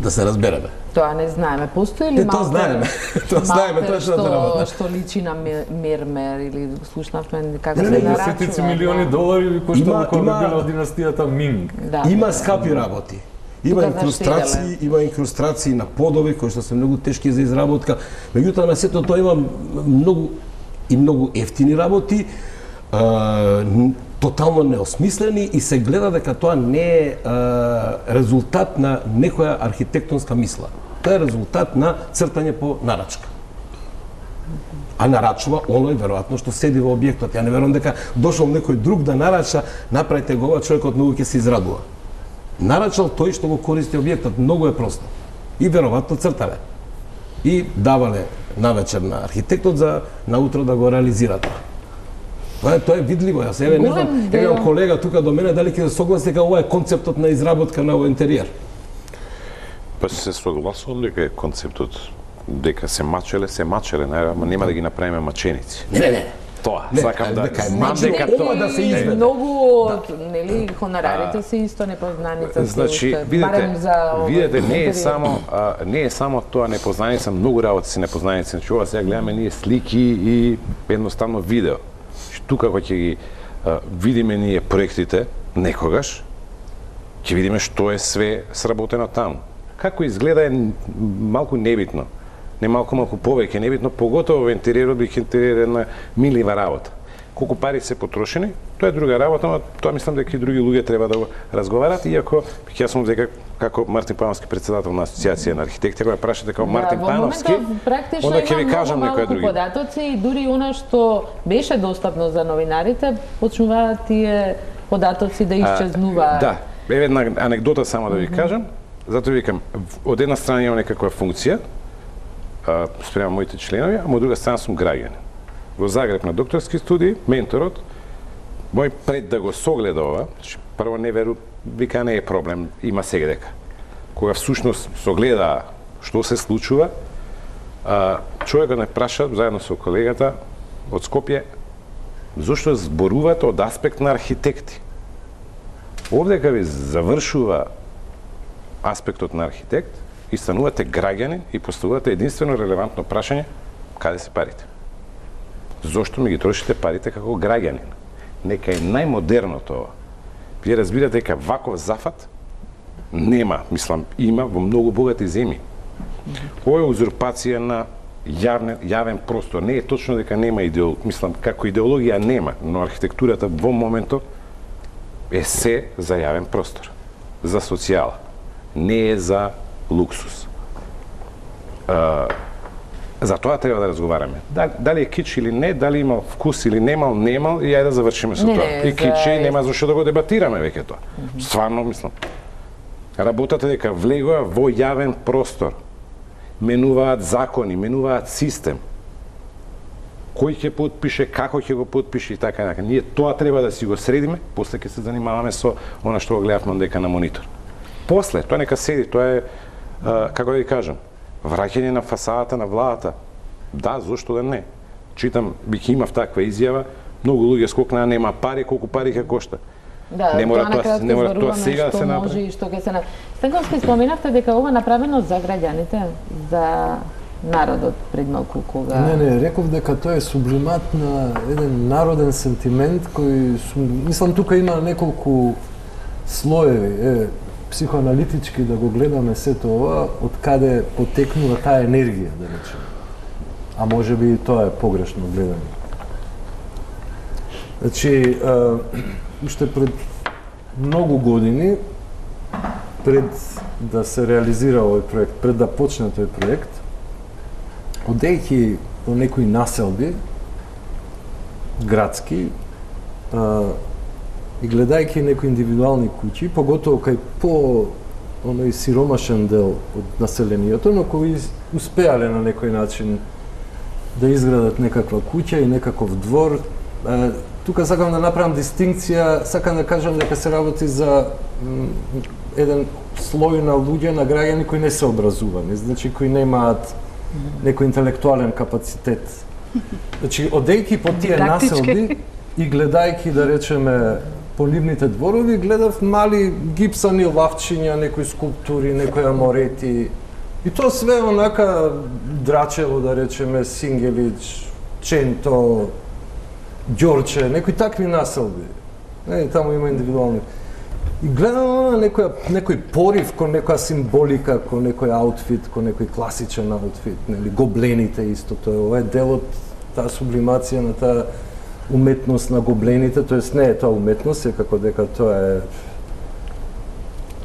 да се разбереме. Тоа не знаеме. Постои ли Тоа знаеме. Тоа знаеме, тоа што да работи. Што личи на мермер или слушнавме како се нарачува. Десетици милиони долари коштало кога било од династијата Минг. Има скапи работи. Има инкрустрации на подови кои што се многу тешки за изработка. Меѓутоа на сето тоа има многу ефтини работи, тотално неосмислени и се гледа дека тоа не е резултат на некоја архитектонска мисла. Тоа е резултат на цртање по нарачка. А нарачува оној веројатно што седи во објектот. Ја не верувам дека дошол некој друг да нарача, направите го ова, човекот многу ќе се израдува. Нарачал тој што го користи објектот, многу е просто. И веројатно цртале. И давале навечер на архитектот за наутро да го реализира тоа. Тоа е видливо. Јас еве не знам, еве колега тука до мене дали ќе се согласи дека ова е концептот на изработка на овој интериер. Па се согласувам дека е концептот дека се мачеле, ама нема да ги направиме маченици. Не. тоа. Не, Сакам да дека е знам мачо, дека ова тоа да се изведе. Многу од нели хонорарите се исто непознаница. Значи, видете, не е само тоа непознаница, многу работи се непознаница. Значи, ова сега гледаме ние слики и едноставно видео. Тука кога ќе ги видиме ние проектите, некогаш, ќе видиме што е све сработено таму. Како изгледа е малку небитно. Не малку повеќе небитно, поготово во интериерот би интериер една милива работа. Колку пари се потрошени, тоа е друга работа, но тоа мислам дека и други луѓе треба да го разговарат, иако ќе сум дека како Мартин Пановски председател на асоциација на архитекти, кога прашате како Мартин Пановски, onda ќе ви кажам некои други податоци и дури она што беше достапно за новинарите, почнуваат тие податоци да исчезнуваат. Да, еве една анегдота само да ви кажам, затоа викам, од една страна имам некаква функција спрема моите членови, а од друга страна сум граѓанин. Во Загреб на докторски студии, менторот мој пред да го согледа ова, прво не веру, вика не е проблем, има сега дека. Кога всушност согледа што се случува, човекот ме праша заедно со колегата од Скопје зошто зборувате од аспект на архитекти. Овде кога ви завршува аспектот на архитект и станувате граѓанин и поставувате единствено релевантно прашање каде се парите. Зошто ми ги трошите парите како граѓанин? Нека е најмодерното ова. Вие разбирате дека ваков зафат нема, мислам, има во многу богати земји. Ова е узурпација на јавен простор. Не е точно дека нема мислам, како идеологија нема, но архитектурата во моментот е се за јавен простор, за социјала. Не е за луксус. За тоа треба да разговараме. Дали е кич или не, дали имал вкус или немал, и ајде да завршиме со тоа. И кич и нема зашто да го дебатираме веќе тоа. Стварно мислам. Работата дека влегува во јавен простор. Менуваат закони, менуваат систем. Кој ќе подпише, како ќе го подпише и така нака. Ние тоа треба да си го средиме, после ќе се занимаваме со она што го гледавме дека на монитор. После, тоа нека седи, тоа е, како да ви кажам, враќање на фасадата на владата. Да, зошто да не? Читам, бих имав таква изјава, многу луѓе скокнаа, нема пари, колку пари ќе кошта. Да, не мора тоа сега да се направи. Што ќе се направи. Стенковски споменавте дека ова направено за граѓаните, за народот пред малку кога. Не, реков дека тоа е сублимат на еден народен сентимент кој мислам тука има неколку слоеви, психоаналитички да го гледаме сето ова, од каде потекнува таа енергија, да речеме. А може би и тоа е погрешно гледање. Значи, уште пред многу години, пред да се реализира овој проект, пред да почне тој проект, одејќи во некои населби, градски, и гледајќи некои индивидуални куќи, поготово кај оној сиромашен дел од населението, но кои успеале на некој начин да изградат некаква куќа и некаков двор. Тука сакам да направам дистинкција, сакам да кажам дека се работи за еден слој на луѓе, на граѓани кои не се образувани, значи кои немаат некој интелектуален капацитет. Значи, одејќи по тие населби и гледајќи, да речеме, по нивните дворови, гледав мали гипсани лавчиња, некои скулптури, некои аморети. И тоа све онака Драчево, да речеме, Сингелич, Ченто, Ѓорче, некои такви населби. Таму има индивидуални. И гледам некој порив кон некоја символика, кон некој аутфит, кон некој класичен аутфит, нели, гоблените исто тоа. Ова е дел од таа сублимација на таа уметност на гоблените, тоест не е тоа уметност, како дека тоа е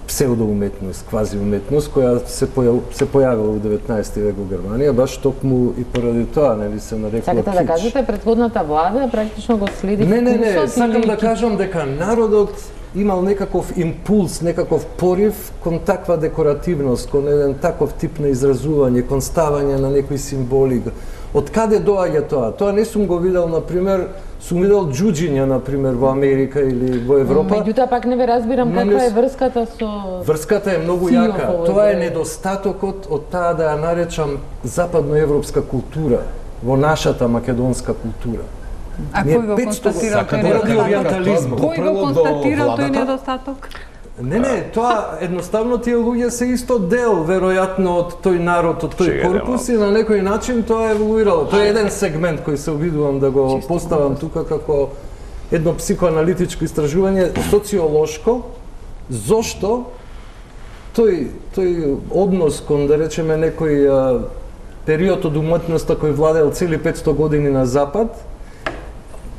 псевдоуметност, квазиуметност, која се појавила во 19 век во Германија, баш токму и поради тоа, нели, се нарекува кич. Сакате да кажете, предходната влада практично го следи вкусот? Не, сакам да кажам дека народот имал некаков импулс, некаков порив кон таква декоративност, кон еден таков тип на изразување, кон ставање на некои символи. Од каде доаѓа тоа? Тоа не сум го видел, например, сум видел џуџиња, например, во Америка или во Европа. Меѓутоа пак не ве разбирам каква е врската со... Врската е многу јака. Тоа е недостатокот од таа, да ја наречам, западноевропска култура во нашата македонска култура. А кој го констатирал тој недостаток? Кој го констатирал тој недостаток? Не, тоа едноставно тие луѓе се исто дел, веројатно, од тој народ, од тој корпус и на некој начин тоа еволуирало. Тоа е еден сегмент кој се обидувам да го поставам тука како едно психоаналитичко истражување, социолошко, зошто тој однос кон, да речеме, некој период од уметноста кој владеел цели 500 години на Запад,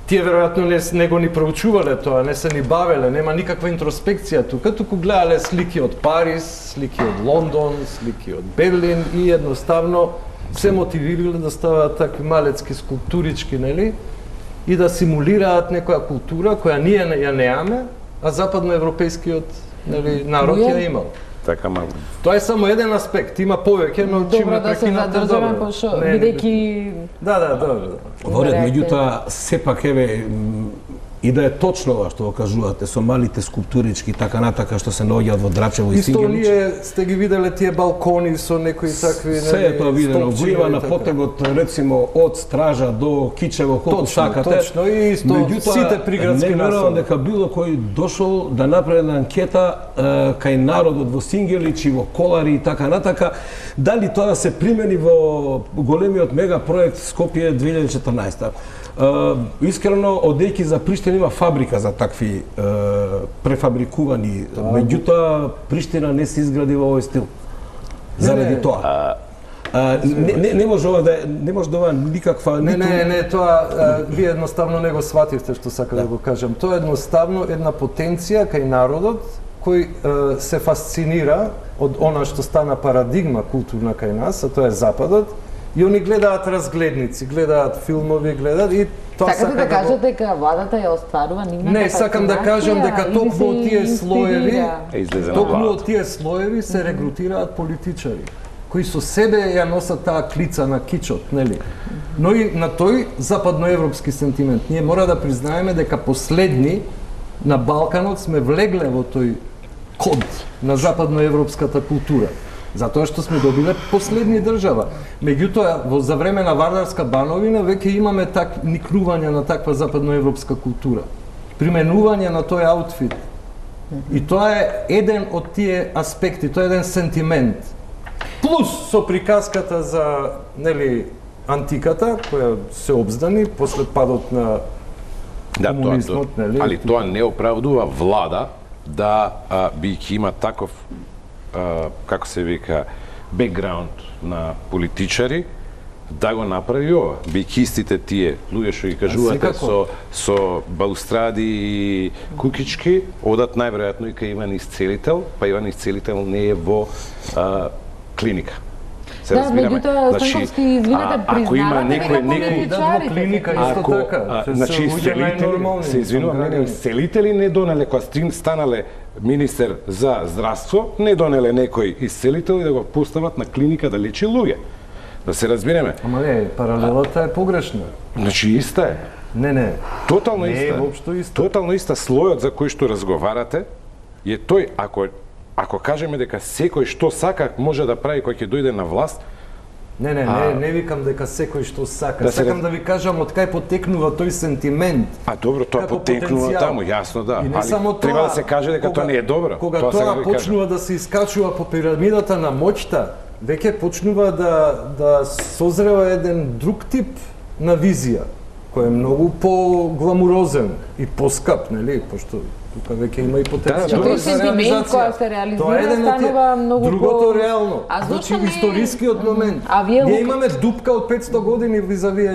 тие веројатно не го ни проучувале тоа, не се ни бавеле, нема никаква интроспекција тука, туку гледале слики од Париз, слики од Лондон, слики од Берлин и едноставно се мотивирале да ставаат такви малецки скулптурички, нели? И да симулираат некоја култура која ние ја неаме, а западноевропејскиот, нели, народ ја имал. Така, тоа е само еден аспект, има повеќе, но добро да се задржаме пошто бидејќи добро. Воред, меѓутоа сепак еве и да е точно ова што го кажувате со малите скулптурички така натака што се наоѓаат во Драчево и Сингелич. Исто ние сте ги виделе тие балкони со некои такви, нели, се е тоа видено, го има на потегот рецимо од Стража до Кичево колку сакате. Точно, и исто сите приградски населби. Не верувам дека било кој дошол да направи една анкета кај народот во Сингелич и во Колари и така натака, дали тоа се примени во големиот мега проект Скопје 2014. Искрено, одејќи за Приштина има фабрика за такви префабрикувани, меѓутоа Приштина не се изгради во овој стил. Заради тоа. Не може да ова никаква... Не, тоа вие едноставно не го свативте што сака да го кажам. Тоа е едноставно една потенција кај народот кој се фасцинира од она што стана парадигма културна кај нас, а тоа е Западот. И они гледаат разгледници, гледаат филмови, гледаат и тоа сакате да кажете дека владата ја остварува нивната Не, сакам да кажам дека токму од тие слоеви се регрутираат политичари кои со себе ја носат таа клица на кичот, нели? Но и на тој западноевропски сентимент. Ние мора да признаеме дека последни на Балканот сме влегле во тој код на западноевропската култура. Затоа што сме добиле последни држава. Меѓутоа, за време на Вардарска бановина веќе имаме никнување на таква западноевропска култура. Применување на тој аутфит. И тоа е еден од тие аспекти, тоа е еден сентимент. Плюс со приказката за, нели, антиката, која се обздани после падот на комунизмот, нели? Али тоа не оправдува влада да бијќи има таков како се вика, бекграунд на политичари, да го направи ова. Бијќи истите тие луѓе што ги кажувате со балустради и кукички, одат најверојатно и кај Иван Исцелител, па Иван Исцелител не е во клиника. Да, меѓутоа, Станковски, извинете, признавате дека политичарите клиника исто така. Значи, се извинувам, исцелители не донеле, кога станале министер за здравство, не донеле некој исцелител и да го постават на клиника да лечи луѓе. Да се разбереме. Ама не, паралелата е погрешна. Значи, иста е. Не. Тотално иста. Не е воопшто иста. Тотално иста. Слојот за кој што разговарате е тој, ако кажеме дека секој што сака може да прави кој ќе дојде на власт. Не викам дека секој што сака. Сакам да ви кажам од кај потекнува тој сентимент. Добро, тоа потекнува таму, јасно, да. Али треба да се каже дека тоа не е добро. Кога тоа почнува да се искачува по пирамидата на моќта, веќе почнува да созрева еден друг тип на визија, кој е многу по-гламурозен и по-скап, нели? Пошто тука веќе има и потенцијал. Тој сентимент кој се реализира станува многу по... Другото реално. Значи, историскиот момент. Ние имаме дупка од 500 години визави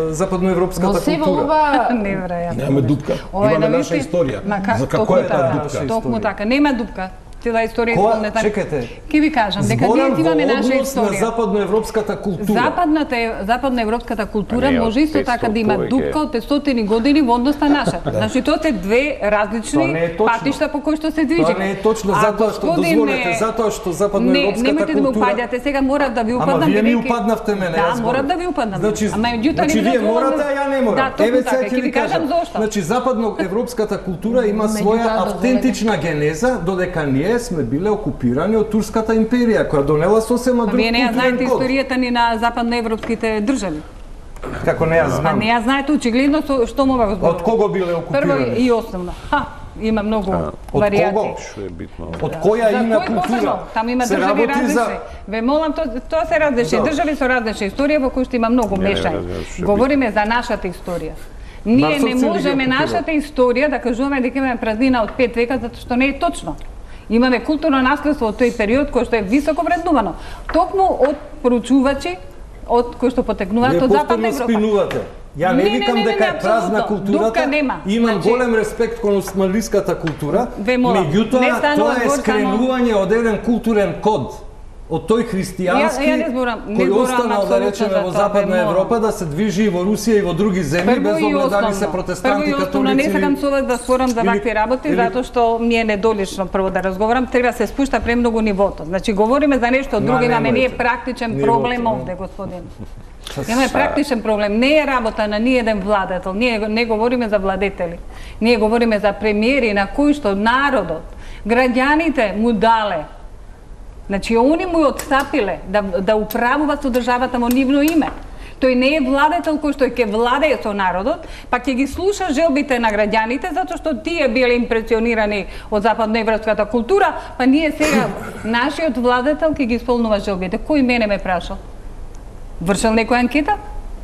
западноевропската култура. Немаме дупка. Имаме наша историја. За како е таа дупка? Токму така. Нема дупка. Цела историја е спомнета. Чекайте. Ке ви кажам дека ние имаме наша историја. На западноевропската култура. Западноевропската култура може исто така да има дупка од 500 години во однос на нашата. Значи тоа се две различни патишта по кои што се движиме. Тоа не е точно, затоа што дозволете, затоа што западноевропската култура. Немате да ме упаѓате, сега морав да ви упаднам. Ама вие ми упаднавте мене. Да, морав да ви упаднам. Значи вие морате, а ја не морам. Еве сега ќе ви кажам зошто. Значи западноевропската култура има своја автентична генеза, додека ние сме биле окупирани од Турската империја, која донела сосема друг културен код. Вие не знаете историјата ни на западноевропските држави. Како не ја Па знам. не ја знаете очигледно што му го зборува. Од кого биле окупирани? Прво и основно. Има многу Од варијации. кого? Што е битно? Од која За има кој култура? посебно? Там има Се држави работи различни. за- Ве молам, тоа се различни. Да. Држави со различна историја во кои што има многу Не, мешањи. што е Говориме за нашата историја. Ние Марсовци не ли ги можеме окупираа? нашата историја да кажуваме дека имаме празнина од 5 века, затоа што не е точно. Имаме културно наследство од тој период кој што е високо вреднувано. Токму од проучувачи, од кои што потекнуваат Вие од Западна повторно Европа. спинувате. Ја не викам дека е празна апсолутно. културата. Дупка нема. Имам Значи, голем респект кон османлиската култура. Ве молам, не Меѓутоа, станува тоа е збор само- скренување од еден културен код. Од тој христијански, Ја не зборам кој останал, да апсолутно речеме, за во тоа, Западна ве молам. Европа, да се движи и во Русија и во други земји, Прво без и оглед дали се основно. протестанти, Прво и основно, не католици. сакам со вас да спорам за или- вакви работи, или- затоа што ми е недолично прво да разговарам, треба се спушта премногу нивото. Значи, говориме за нешто друго, имаме ние немојте. практичен Нивото, проблем да. овде, господин. Имаме практичен проблем. Не е работа на ниеден владетел. Ние не говориме за владетели. Ние говориме за премиери на кои што народот, граѓаните му дале. Значи, они му отстапиле да управува со државата во нивно име. Тој не е владетел кој што ќе владее со народот, па ќе ги слуша желбите на граѓаните, затоа што тие биле импресионирани од западноевропската култура, па ние сега, нашиот владетел ќе ги исполнува желбите. Кој мене ме прашал? Вршал некоја анкета?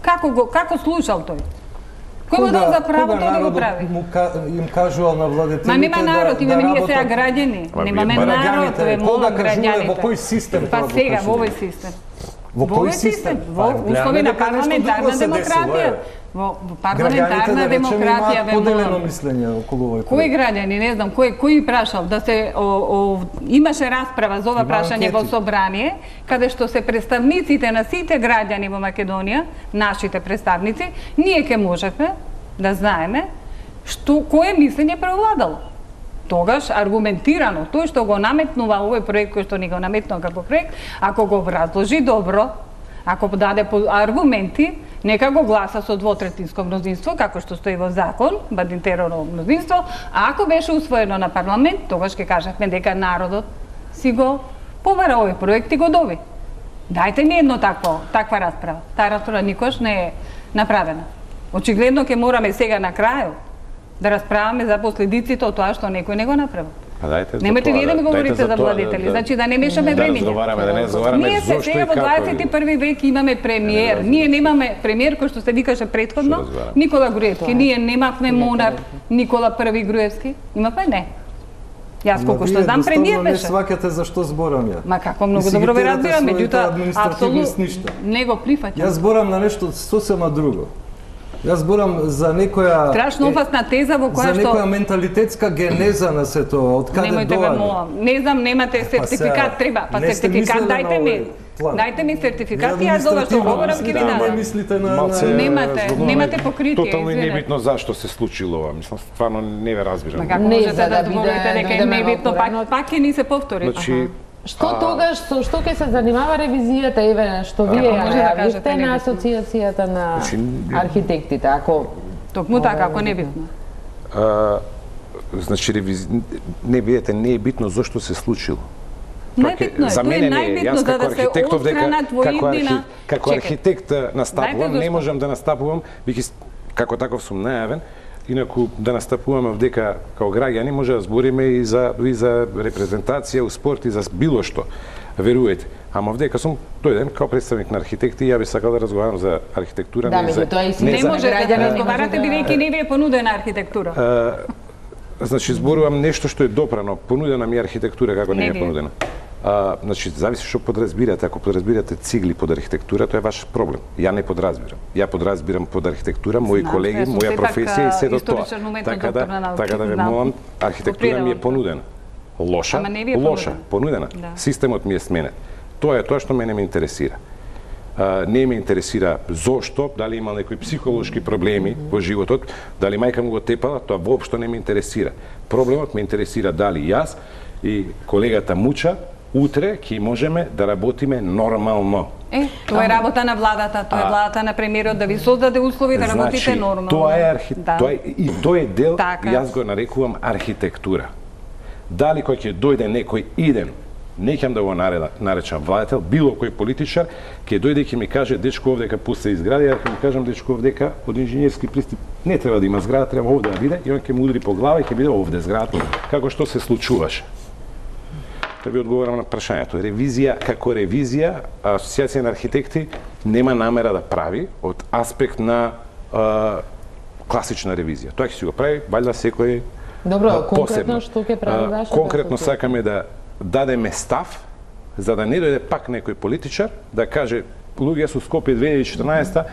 Како слушал тој? Кој му дал за право тоа да го прави? Им кажувал на владетелите Ма нема народ, да имаме ние работат. сега граѓани. Ма Немаме вие народ, ве Кога молам кажувале, граѓаните. во кој систем Па тоа го сега, во кажувале? овој систем. Во кој систем? Во услови на парламентарна демократија. Во парламентарна демократија, ве поделено молам. мислење околу овој Кој граѓани, не знам, кој прашал да се имаше расправа за ова Има прашање во анкети. собрание, каде што се представниците на сите граѓани во Македонија, нашите представници, ние ќе можевме да знаеме кое мислење преовладало. Тогаш аргументирано, тој што го наметнува овој проект кој што ни го наметнува како проект, ако го образложи добро, ако даде аргументи, нека го гласа со двотретинско мнозинство, како што стои во закон, бадинтерово мнозинство, а ако беше усвоено на парламент, тогаш ќе кажавме дека народот си го побара овој проект и го доби. Дајте ни едно таква расправа. Таа расправа никош не е направена. Очигледно ќе мораме сега на крајот да расправаме за последиците од тоа што некој не го направи. Немојте вие да ми говорите за владетели, значи да не мешаме времења. Да разговараме, да не разговараме Ние се зошто и сега во како. 21 век имаме премиер. Ние немаме премиер кој што се викаше претходно разговараме? Никола Груевски. Ние немавме монар Никола I Груевски. Имавме не. Јас колку што знам премиер Не беше. сваќате за што зборам ја. Ма како многу И си ги добро ве терате разбирам, своите меѓутоа административни апсолутно сништа. не го прифаќам. Јас зборам на нешто сосема друго. Јас зборам за некоја Страшно опасна теза во за која што некоја менталитетска генеза на се тоа, од каде Немојте ме доаѓа. молам. Не знам, немате сертификат, треба. Па не сте сертификат мислеле на дајте ми. овој план. Дайте ми сертификат и јас за ова што Административно говорам ќе ви мислите, дадам. мислите на Малце, Немате покритие, Тотално и извинете. небитно зашто се случило ова. Мислам, стварно не ве разбирам. Ма како Не, можете за да да зборувате биде- дека е дојдеме во небитно, коренот. пак ќе ни се повтори. Значи, Што тогаш, со што ќе се занимава ревизијата, еве, што вие Како може да кажете најавивте на небитно? асоциацијата на Значи, архитектите, ако Токму така, ако небитно. значи не видете, не е битно зошто се случило. Најбитно е, За тоа е мене не е. најбитно Јас за како да се архитектов дека отстранат во иднина. како Чекај. архитект настапувам, Знаете не зошто? можам да настапувам, бидејќи како таков сум најавен. Инаку да настапуваме дека као граѓани може да збориме и за репрезентација у спорт и за било што. Веруете. Ама вдека сум дојден као представник на архитекти и ја би сакал да разговарам за архитектура, Да, не за меѓутоа и си Не за може да граѓани не разговарате може да- бидејќи не ви е понудена архитектура. Значи зборувам нешто што е допрано, понудена ми е архитектура како не Не е ви е. понудена. Значи зависи што подразбирате. Ако подразбирате цигли под архитектура, тоа е ваш проблем. Ја не подразбирам. Ја подразбирам под архитектура мои Знам, колеги, јас сум моја сепак, професија и се до тоа. историчар уметно Така доктор на да, науките, така да ве знам. молам, архитектура ми е Копирам. понудена. Лоша, Ама не ви е лоша, понудена. понудена. Да. Системот ми е сменет. Тоа е тоа што мене ме интересира. Не ме интересира зошто, дали има некои психолошки проблеми во животот, дали мајка му го тепала, тоа воопшто не ме интересира. Проблемот ме интересира дали јас и колегата Муча утре ќе можеме да работиме нормално. Тоа е работа на владата, тоа е владата на премиерот да ви создаде услови да работите нормално. Тоа е Да. тој е дел, Така. јас го нарекувам архитектура. Дали кој ќе дојде некој иден неќам да го наречам владетел, било кој политичар, ќе дојде и ќе ми каже дечко овдека пусте изгради, ја ќе му кажам дечко овдека од инженерски пристип не треба да има зграда, треба овде да биде, и он ќе му удри по глава и ќе биде овде зградата, како што се случуваше. Да ви одговорам на прашањето. Ревизија, како ревизија, Асоциација на архитекти нема намера да прави од аспект на класична ревизија. Тоа ќе си го прави валјда секој Добро, конкретно што ќе прави вашата? Конкретно сакаме да дадеме став за да не дојде пак некој политичар да каже луѓе со Скопје 2014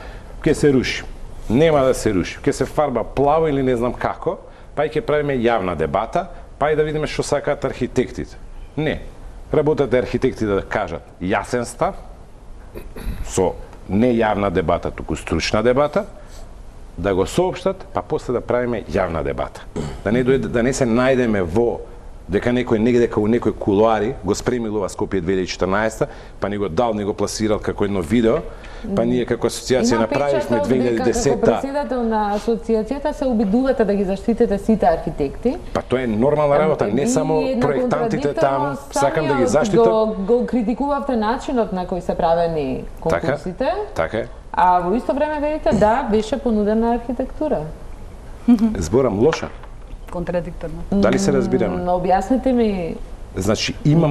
ќе се руши. Нема да се руши. Ќе се фарба плаво или не знам како, па и ќе правиме јавна дебата, па и да видиме што сакаат архитектите. Не. Работата е архитекти да кажат јасен став со не јавна дебата, туку стручна дебата, да го соопштат, па после да правиме јавна дебата. Да не се најдеме во дека некој негде као некој кулуари го спремил ова Скопје 2014, па ни го дал, ни го пласирал како едно видео, па ние како асоциација направивме 2010-та. Како председател на асоциацијата се обидувате да ги заштитите сите архитекти. Па тоа е нормална работа, не само проектантите таму, сакам да ги заштитам. Го критикувавте начинот на кој се правени конкурсите. Така е. А во исто време велите да беше понудена архитектура. Зборам лоша. Контрадикторно. Дали се разбираме? Објасните ми. Значи има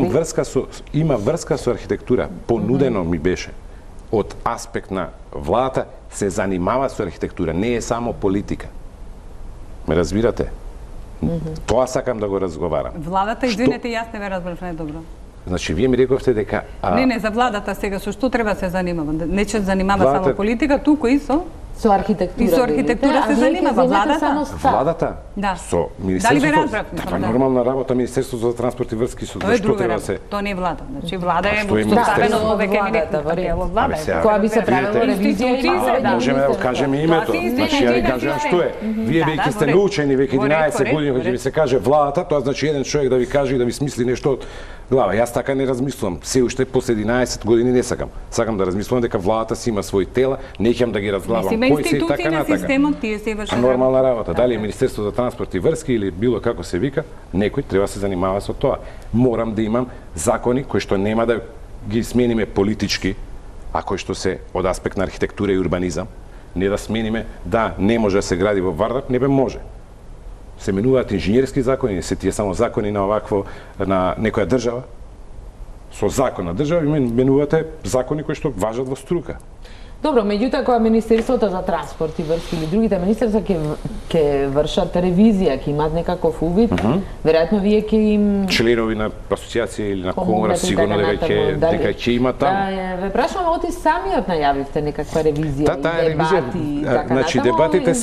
врска со архитектура, понудено ми беше од аспект на владата се занимава со архитектура, не е само политика. Ме разбирате? Тоа сакам да го разговарам. Владата, извинете, јас не ве разбрав најдобро. Значи, вие ми рековте дека... Не, за владата сега, со што треба се занимава? Не че занимава само политика, туку и со... Со архитектура. И со архитектура се занимава владата? Владата? Да. Со Министерството... Дали нормална работа, Министерството за транспорт и врски со што треба се... Тоа не е влада. Значи, влада е поставено повеќе не влада. Која би се правила ревизија? Можеме да кажеме името. Значи, ја ви кажам што е. Вие веќе сте научени, веќе 11 години, кога ќе ви се каже владата, тоа значи еден човек да ви каже и да ви смисли нешто од глава. Јас така не размислувам. Се уште после 11 години не сакам. Сакам да размислувам дека владата си има свои тела, не ќе да ги разглавам кој се и така натака. Системот тие се вршат. Нормална работа. Дали е Министерство за транспорт и врски или било како се вика, некој треба да се занимава со тоа. Морам да имам закони кои што нема да ги смениме политички, а кои што се од аспект на архитектура и урбанизам, не да смениме да не може да се гради во Вардар, не бе може. Се менуваат инженерски закони, не се тие само закони на овакво на некоја држава. Со закон на држава менувате закони кои што важат во струка. Добро, меѓутоа кога Министерството за транспорт и врски или другите министерства ќе вршат ревизија, ќе имаат некаков увид, веројатно вие ќе им членови на асоциација или на комора сигурно дека ќе има таму. Ве прашувам, оти самиот најавивте некаква ревизија и дебати и така. Значи дебатите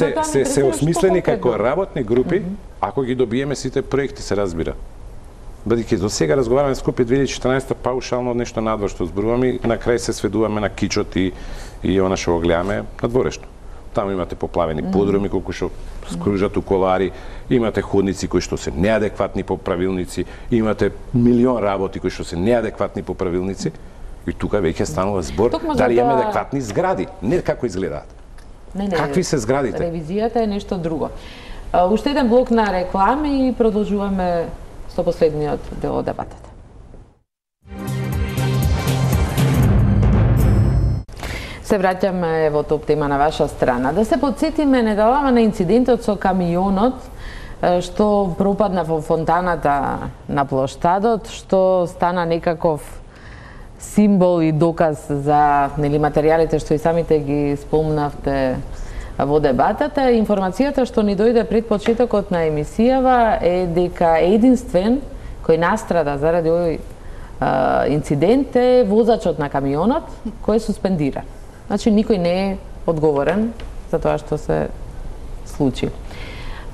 се осмислени како работни групи, ако ги добиеме сите проекти, се разбира. Бидејќи до сега разговараме с Скопје 2014 паушално нешто надвор што зборуваме и на крај се сведуваме на кичот и она што го гледаме на дворешно. Таму имате поплавени подруми колку што скружат уколари, имате ходници кои што се неадекватни по правилници, имате милион работи кои што се неадекватни по правилници и тука веќе станува збор дали имаме адекватни згради, не како изгледаат. Какви се зградите? Ревизијата е нешто друго. Уште еден блок на реклами и продолжуваме со последниот дел од дебатата. Се враќаме во топ тема на ваша страна. Да се подсетиме недавно на инцидентот со камионот што пропадна во фонтаната на плоштадот, што стана некаков символ и доказ за материјалите што и самите ги спомнавте во дебатата. Информацијата што ни дојде пред почетокот на емисијава е дека единствен кој настрада заради овој инцидент е возачот на камионот кој е суспендиран. Значи никој не е одговорен за тоа што се случи.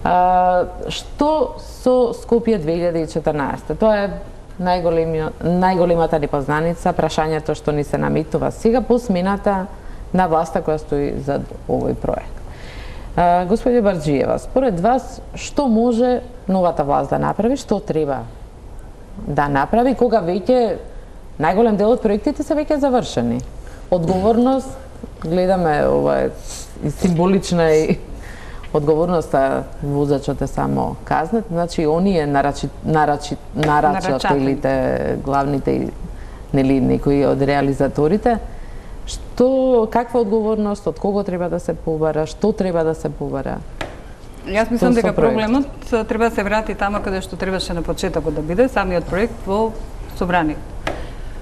Што со Скопје 2014? Тоа е најголемата непознаница, прашањето што ни се наметнува сега по смената на власта која стои за овој проект. Господје Барџиева, според вас, што може новата власт да направи, што треба да направи, кога веќе најголем дел од проектите се веќе завршени? Одговорност, гледаме ова и символична и одговорноста возачот е само казнет, значи оние нарачателите, главните нели некои од реализаторите, каква одговорност, од кого треба да се побара, што треба да се побара? Јас мислам дека проблемот треба да се врати тама каде што требаше на почетокот да биде самиот проект во собранието.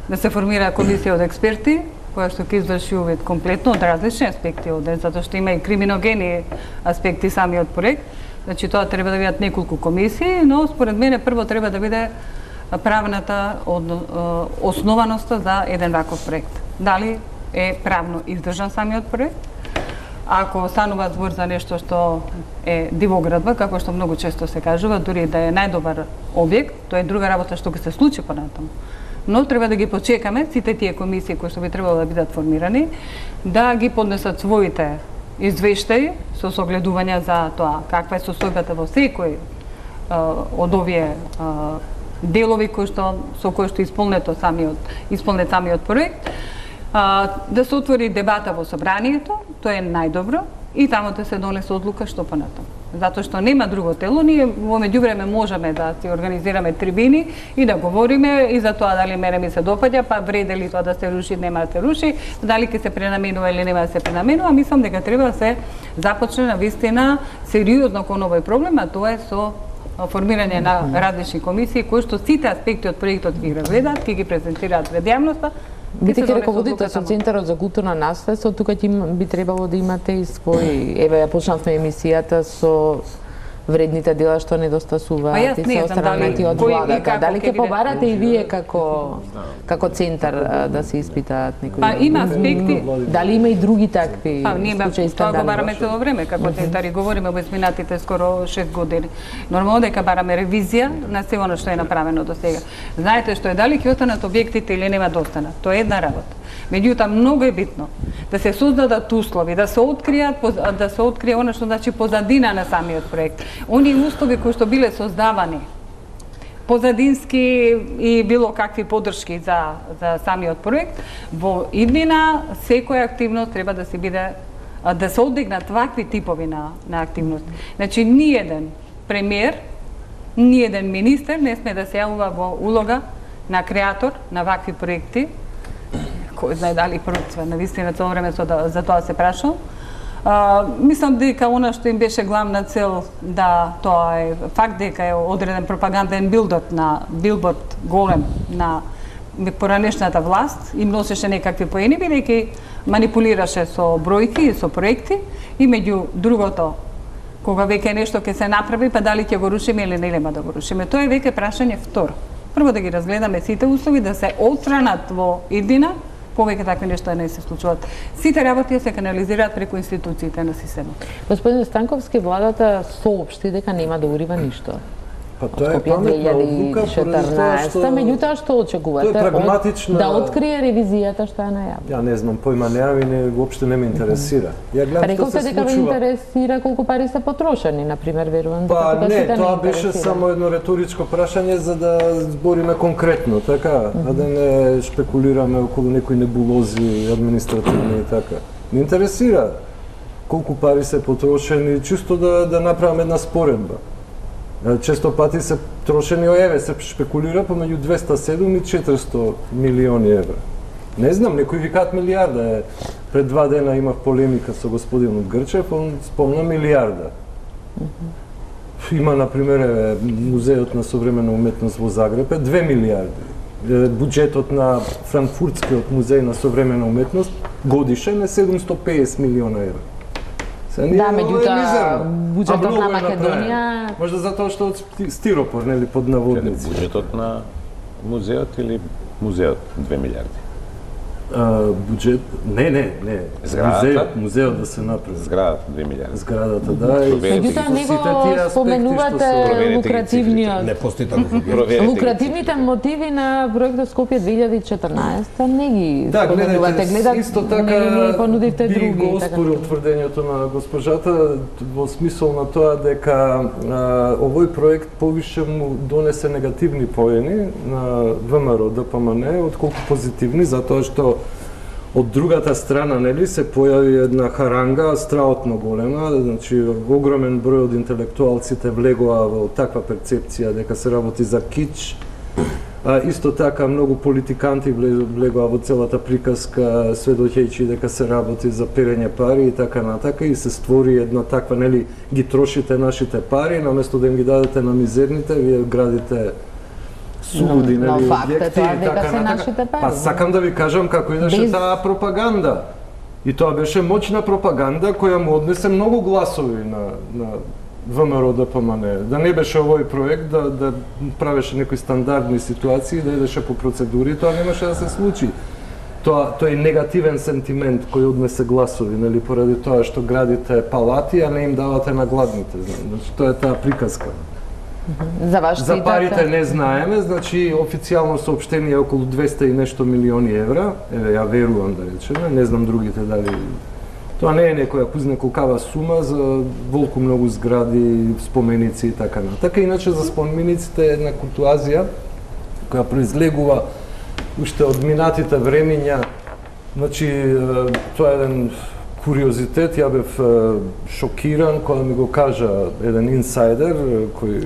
Да се формира комисија од експерти, која што ќе изврши увид комплетно од различни аспекти, затоа што има и криминогени аспекти самиот проект. Значи тоа треба да бидат неколку комисии, но според мене прво треба да биде правната основаноста за еден ваков проект. Дали е правно издржан самиот проект? Ако станува збор за нешто што е дивоградба, како што многу често се кажува, дури да е најдобар објект, тоа е друга работа што ќе се случи понатаму. Но треба да ги почекаме сите тие комисии кои што би требало да бидат формирани, да ги поднесат своите извештаи со согледувања за тоа каква е состојбата во секој од овие делови со кои што исполнет самиот проект. Да се отвори дебата во собранието, тоа е најдобро, и таму да се донесе одлука што понатаму. Затоа што нема друго тело, ние во меѓувреме можеме да си организираме трибини и да говориме и за тоа дали мене ми се допаѓа, па вреде ли тоа да се руши, нема да се руши, дали ќе се пренаменува или нема да се пренаменува, мислам дека треба да се започне на вистина сериозно кон овој проблем, а тоа е со формирање на различни комисии кои што сите аспекти од проектот ги разгледаат, ќе ги презентираат пред јавноста. Бидејќи раководите со Центарот за културно наследство, тука би требало да имате и свој, ја почнавме емисијата со вредните дела што недостасуваат и се останати од владата. Дали ќе побарате и вие како центар да се испитаат некои? Па има аспекти. Дали има и други такви случаи скандали? Тоа го бараме цело време како центар и говориме во изминатите скоро 6 години. Нормално дека бараме ревизија на се она што е направено до сега. Знаете што е, дали ќе останат објектите или нема да останат, тоа е една работа. Меѓутоа многу е битно да се создадат услови, да се открие она што значи позадина на самиот проект. Оние услови кои што биле создавани позадински и било какви поддршки за самиот проект, во иднина секоја активност треба да се биде да се одигнат вакви типови на активност. Значи ниеден премиер, ниеден министер не сме да се јавува во улога на креатор на вакви проекти. Кој знае дали процва, на вистина цело време за тоа се прашал. Мислам дека она што им беше главна цел, да тоа е факт дека е одреден пропаганден билборд голем на поранешната власт и носеше некакви поени, бидејќи манипулираше со бројки и со проекти и меѓу другото, кога веќе нешто ќе се направи, па дали ќе го рушиме или нема да го рушиме. Тоа е веќе прашање второ. Прво да ги разгледаме сите услови, да се отстранат во иднина, повеќе такви нешта не се случуваат. Сите работи се канализираат преку институциите на системот. Господин Станковски, владата соопшти дека нема да урива ништо. Па тоа е паметна одлука, 2014, меѓутоа што очекувате? Тоа е прагматична... Да открие ревизијата што е најавила. Ја не знам, појма нејави, воопште не ме интересира. Ја гледам што се Рековте дека ве интересира колку пари се потрошени, например, верувам дека тука сите не тоа беше само едно реторичко прашање за да збориме конкретно, така, а да не шпекулираме околу некои небулози административни и така. Ме интересира колку пари се потрошени, чисто да направиме една споредба. Често пати се трошени, се шпекулира помеѓу 207 и 400 милиони евра. Не знам, некои викаат милиарда. Пред 2 дена имав полемика со господинот Грчев, он спомна милиарда. Има, например, Музеот на современа уметност во Загреб е 2 милиарди. Буџетот на Франкфуртскиот музеј на современа уметност годишен е 750 милиона евра. Да, меѓутоа, буџетот на Македонија... Можда затоа што од стиропор, нели, под наводници. Буџетот на музеот или музеот 2 милиарди? Буџет... Не. Музеот да се направи. Зградата 2 милиарди. Зградата, да. Меѓутоа, него споменувате лукративниот... Не постои таков. Лукративните мотиви на проектот Скопје 2014 не ги споменувате. Исто така би го оспорил тврдењето на госпожата во смисол на тоа дека овој проект повише му донесе негативни поени на ВМРО, ДПМН, отколку позитивни, затоа што Од другата страна, нели, се појави една харанга, страотно голема, значи огромен број од интелектуалците влегоа во таква перцепција дека се работи за кич. Исто така многу политиканти влегоа во целата приказка, сведоќејќи дека се работи за перење пари и така натака, и се створи една таква, нели, ги трошите нашите пари, наместо да им ги дадете на мизерните, вие градите сулуди, нели, објекти и така натака. Па сакам да ви кажам како идеше таа пропаганда. И тоа беше моćна пропаганда која му однесе многу гласови на ВМРО ДПМН. Да не беше овој проект, да правеше некои стандардни ситуации, да идеше по процедури, тоа немаше да се случи. Тоа е негативен сентимент кој однесе гласови, нели, поради тоа што градите палати, а не им давате на гладните. Значи, тоа е таа приказка. За парите не знаеме, значи официјално соопштение околу 200 и нешто милиони евра, еве ја верувам да речеме, не знам другите дали. Тоа не е некоја кузнеколкава сума за волку многу згради, споменици и така натака. Иначе за спомениците е една куртуазија која произлегува уште од минатите времиња. Значи, тоа е еден куриозитет, ја бев шокиран кога ми го кажа еден инсайдер кој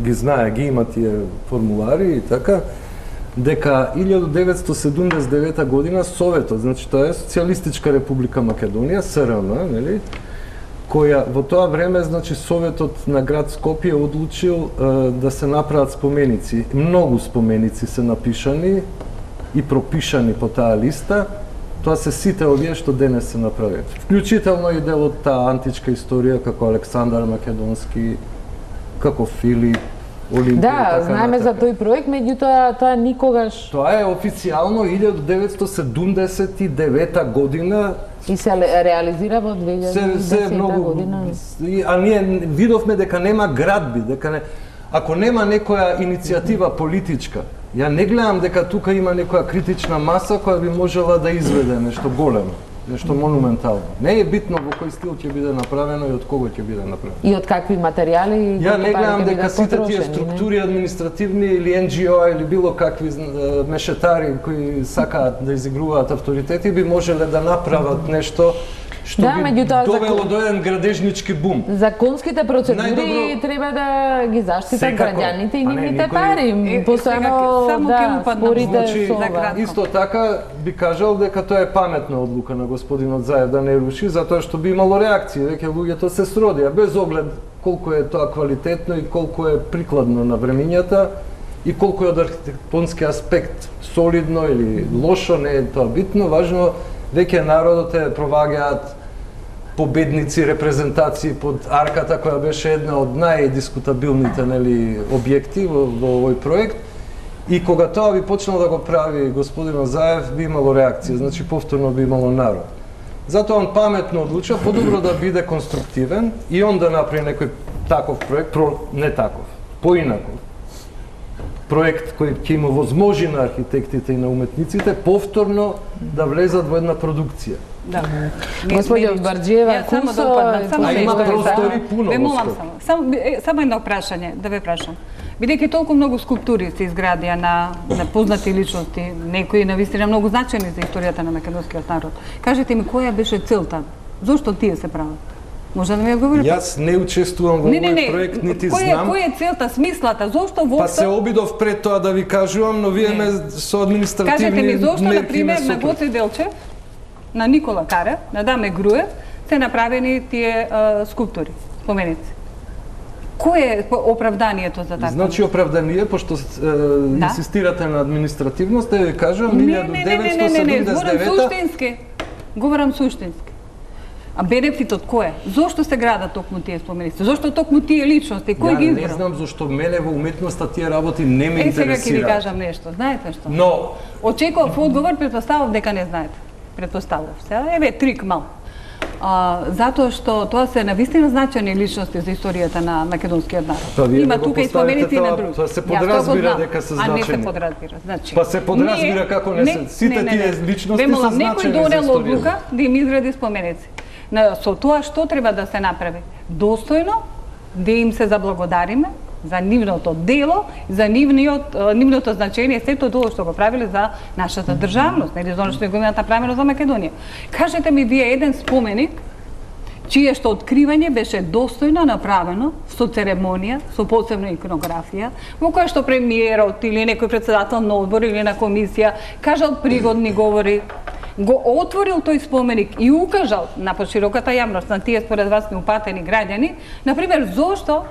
ги знае, ги има тие формулари и така, дека 1979 година Советот, значи тоа е Социјалистичка република Македонија, СРМ, нели, која во тоа време, значи, Советот на град Скопје одлучил да се направат споменици. Многу споменици се напишани и пропишани по таа листа. Тоа се сите овие што денес се направени. Вклучително и дел од таа античка историја, како Александар Македонски, како Филип, Олимпија. Да, знаеме за тој проект, меѓутоа тоа никогаш... Тоа е официјално 1979 година. И се реализира во 2010 година. А ние видовме дека нема градби, дека не... Ако нема некоја иницијатива политичка, ја не гледам дека тука има некоја критична маса која би можела да изведе нешто големо, нешто монументално. Не е битно во кој стил ќе биде направено и од кого ќе биде направено. И од какви материјали? Ја не гледам дека сите тие структури административни или НГО или било какви мешетари кои сакаат да изигруваат авторитети би можеле да направат нешто што би довело до еден градежнички бум. Законските процедури треба да ги заштитат граѓаните и нивните пари. Постојано да спорите со ова. Исто така би кажал дека тоа е паметна одлука на господинот Заев да не руши, затоа што би имало реакција, веќе луѓето се сродија, без оглед колку е тоа квалитетно и колку е прикладно на времињата и колку е од архитектонски аспект солидно или лошо, не е тоа битно, важно веќе народот е проваѓаат победници, репрезентации под арката, која беше една од најдискутабилните, нели, објекти во овој проект. И кога тоа би почнал да го прави господинот Заев, би имало реакција, значи повторно би имало народ. Затоа он паметно одлучил, подобро да биде конструктивен и он да направи некој таков проект, не таков, поинаков. Проект кој ќе има возможи на архитектите и на уметниците повторно да влезат во една продукција. Да. Господјо Барџиева, само да упаднам, само има простори пуно. Ве молам само едно прашање, да ве прашам. Бидејќи толку многу скулптури се изградија на познати личности, некои навистина многу значајни за историјата на македонскиот народ. Кажете ми која беше целта? Зошто тие се прават? Може да ми одговорите? Јас не учествувам во овој проект, нити знам. Која е целта, смислата? Зошто воопшто? Па се обидов пред тоа да ви кажувам, но вие ме со административни мерки. Кажете ми зошто, на например, на Гоце Делчев, на Никола Карев, на Даме Груев, се направени тие скулптури, споменици. Кое е оправданието за така? Значи оправдание, пошто инсистирате на административност, да ви кажам, 1979... Говорам суштински. А бенефитот кој е? Зошто се градат токму тие споменици? Зошто токму тие личности? Кој ги избрал? Не знам зошто мене во уметноста тие работи не ме интересираат. Сега ќе ви кажам нешто. Знаете што? Но очекував одговор, предпоставав дека не знаете. Предпоставав. Сега еве трик мал. Затоа што тоа се навистина значајни личности за историјата на македонскиот народ. Има тука и споменици на други. Тоа се подразбира дека се значајни. А не се подразбира. Значи, па се подразбира како не се. Сите тие личности се значајни за историјата. Некој донел одлука да им изгради споменици. Со тоа што треба да се направи? Достојно, да им се заблагодариме, за нивното дело, за нивното значење, сето тоа што го правиле за нашата државност, нели за она што го имаат направено за Македонија. Кажете ми вие еден споменик чие што откривање беше достојно направено со церемонија, со посебна иконографија, во која што премиерот или некој председател на одбор или на комисија кажал пригодни говори, го отворил тој споменик и укажал на пошироката јавност, на тие според вас неупатени граѓани, например, зошто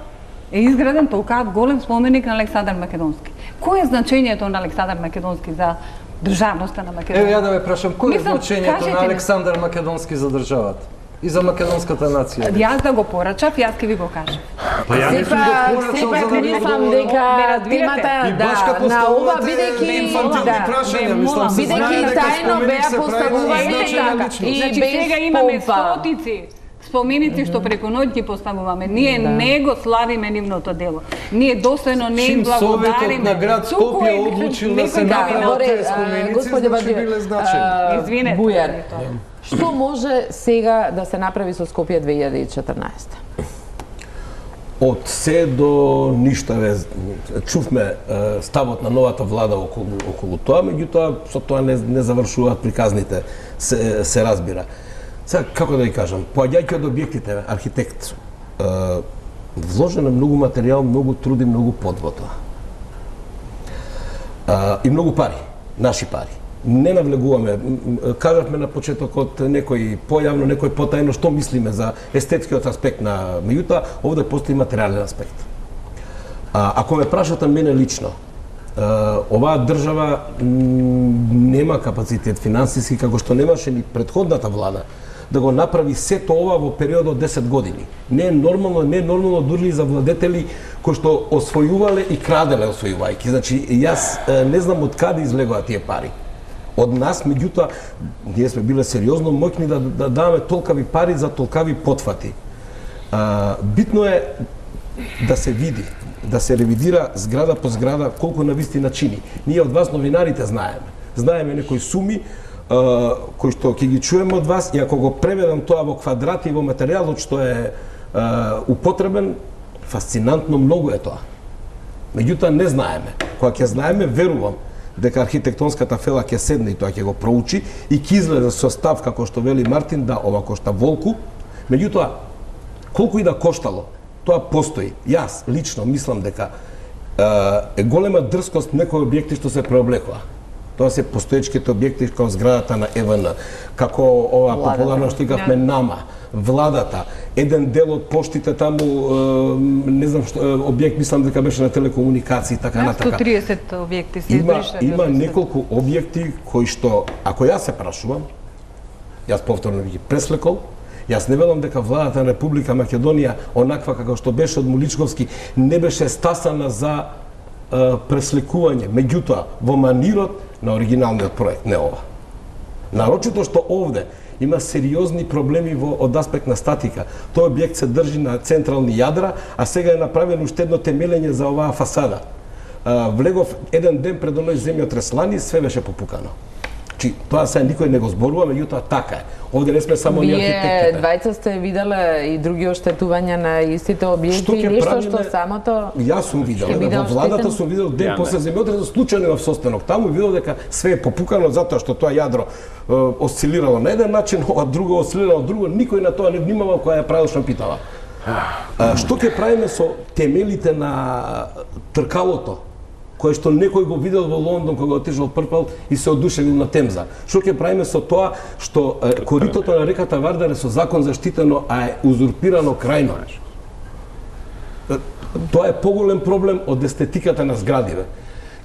е изграден толкава голем споменик на Александар Македонски. Кој е значењето на Александар Македонски за државноста на Македонија? Еве ја да ве прашам, кој е значењето на Александар Македонски за државата? И за македонската нација. Јас да го порачав, јас ќе ви го кажам. Па ја не сум го порачал за да мислам дека темата на ова бидејќи тајно беа поставувани така и сега имаме стотици споменици што преку ноќ ги поставуваме. Ние не го славиме нивното дело. Ние достојно не им благодариме. Советот на град Скопје одлучил да се направат тие споменици, значи биле значени. Извинете. Бујар, што може сега да се направи со Скопје 2014? Од се до ништа, чувме ставот на новата влада околу тоа, меѓутоа со тоа не завршуваат приказните, се разбира. Сега, како да ви кажам, поаѓајќи од објектите, архитект, вложено многу материјал, многу труд и многу пот во тоа. И многу пари, наши пари. Не навлегуваме, кажавме на почетокот некој појавно, некој потајно што мислиме за естетскиот аспект на меѓутоа, овде постои материјален аспект. Ако ме прашате мене лично, оваа држава нема капацитет финансиски, како што немаше ни претходната влада, да го направи сето ова во период од 10 години. Не е нормално дури за владетели кои што освојувале и краделе освојувајќи. Значи, јас не знам од каде излегоа тие пари. Од нас, меѓутоа, ние сме биле сериозно моќни да даваме толкави пари за толкави потфати. Битно е да се види, да се ревидира зграда по зграда колку навистина чини. Ние од вас новинарите знаеме. Знаеме некои суми кои што ќе ги чуеме од вас и ако го преведам тоа во квадрати и во материјалот што е употребен, фасцинантно многу е тоа. Меѓутоа не знаеме. Кога ќе знаеме, верувам дека архитектонската фела ќе седне и тоа ќе го проучи и ќе излезе со став како што вели Мартин, да, ова кошта волку. Меѓутоа, колку и да коштало, тоа постои. Јас лично мислам дека е голема дрскост некои објекти што се преоблекува. Тоа се постоечките објекти како зградата на ЕВН, како ова популарно што игавме НАМА, владата, еден дел од поштите таму, не знам што, објект мислам дека беше на телекомуникации, така натака. 130 објекти се избриша. Има неколку објекти кои што, ако јас се прашувам, јас повторно би ги преслекол, јас не велам дека владата на Република Македонија, онаква како што беше од Муличковски, не беше стасана за пресликување, меѓутоа во манирот на оригиналниот проект, не ова. Нарочито што овде има сериозни проблеми од аспект на статика. Тој објект се држи на централни јадра, а сега е направено уште едно темелење за оваа фасада. Влегов еден ден пред оној земјотрес лани, све беше попукано. Тоа сега никој не го зборува, меѓутоа така е. Овде не сме само ние архитектите. Вие двајца сте виделе и други оштетувања на истите објекти, нешто што самото... Јас сум видел, во владата сум видел ден после земјотресот, случајно во состанок таму, видел дека све е попукано затоа што тоа јадро осцилирало на еден начин, а друго осцилирало друго, никој на тоа не внимавал кога ја правил Шампитова. Што ќе правиме со темелите на тркалото, кое што некој го видел во Лондон кога отишол првпат и се одушевил на Темза. Што ќе правиме со тоа што коритото на реката Вардар е со закон заштитено, а е узурпирано крајно? Тоа е поголем проблем од естетиката на зградиве.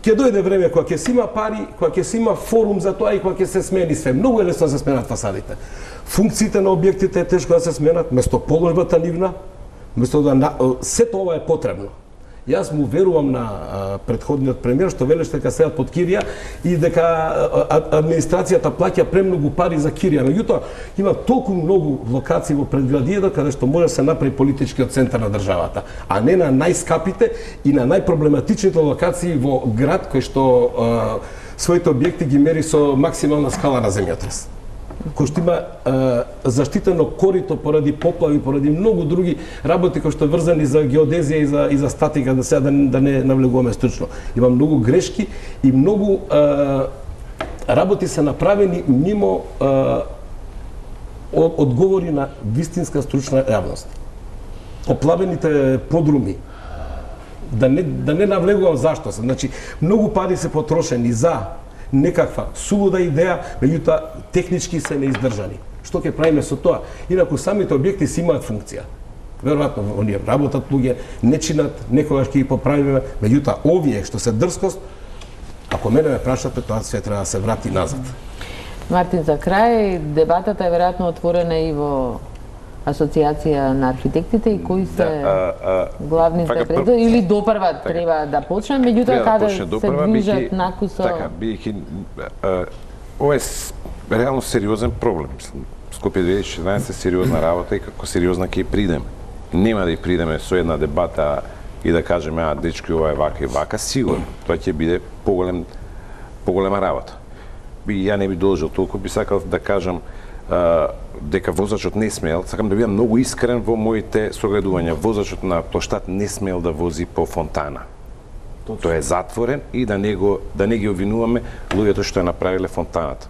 Ќе дојде време кога ќе се има пари, кога ќе се има форум за тоа и кога ќе се смени све. Многу е лесно да се сменат фасадите. Функциите на објектите е тешко да се сменат, место положбата нивна, место да сето ова е потребно. Јас му верувам на претходниот премиер што велеше дека седат под кирија и дека администрацијата плаќа премногу пари за кирија. Меѓутоа, има толку многу локации во предградието каде што може да се направи политичкиот центар на државата, а не на најскапите и на најпроблематичните локации во град кој што своите објекти ги мери со максимална скала на земјотрес. кој што има заштитено корито поради поплави, поради многу други работи кои што врзани за геодезија и за статика, да сега да не навлегуваме стручно. Има многу грешки и многу работи се направени мимо одговори на вистинска стручна јавност. Поплавените подруми, да не навлегувам зашто се. Значи, многу пари се потрошени за некаква сулуда идеја, меѓутоа технички се неиздржани. Што ќе правиме со тоа? Инаку самите објекти си имаат функција. Веројатно оние работат луѓе, не чинат, некогаш ќе ги поправиме, меѓутоа овие што се дрскост, ако мене ме прашате, тоа све треба да се врати назад. Мартин, за крај, дебатата е веројатно отворена и во Асоциација на архитектите и кои се главните предои, или допрва треба да почне, меѓутоа каде се движат накусо... Така, бијќи... Ова е реално сериозен проблем. Скопје 2014 е сериозна работа и како сериозна ќе придеме. Нема да ја придеме со една дебата и да кажеме, дечки, ова е вака и вака, сигурно. Тоа ќе биде поголема работа. И ја не би должил толку, би сакал да кажам дека возачот не смел, сакам да бидам многу искрен во моите согледувања. Возачот на плоштад не смел да вози по фонтана. Тој е затворен и да не ги обвинуваме луѓето што ја направиле фонтаната.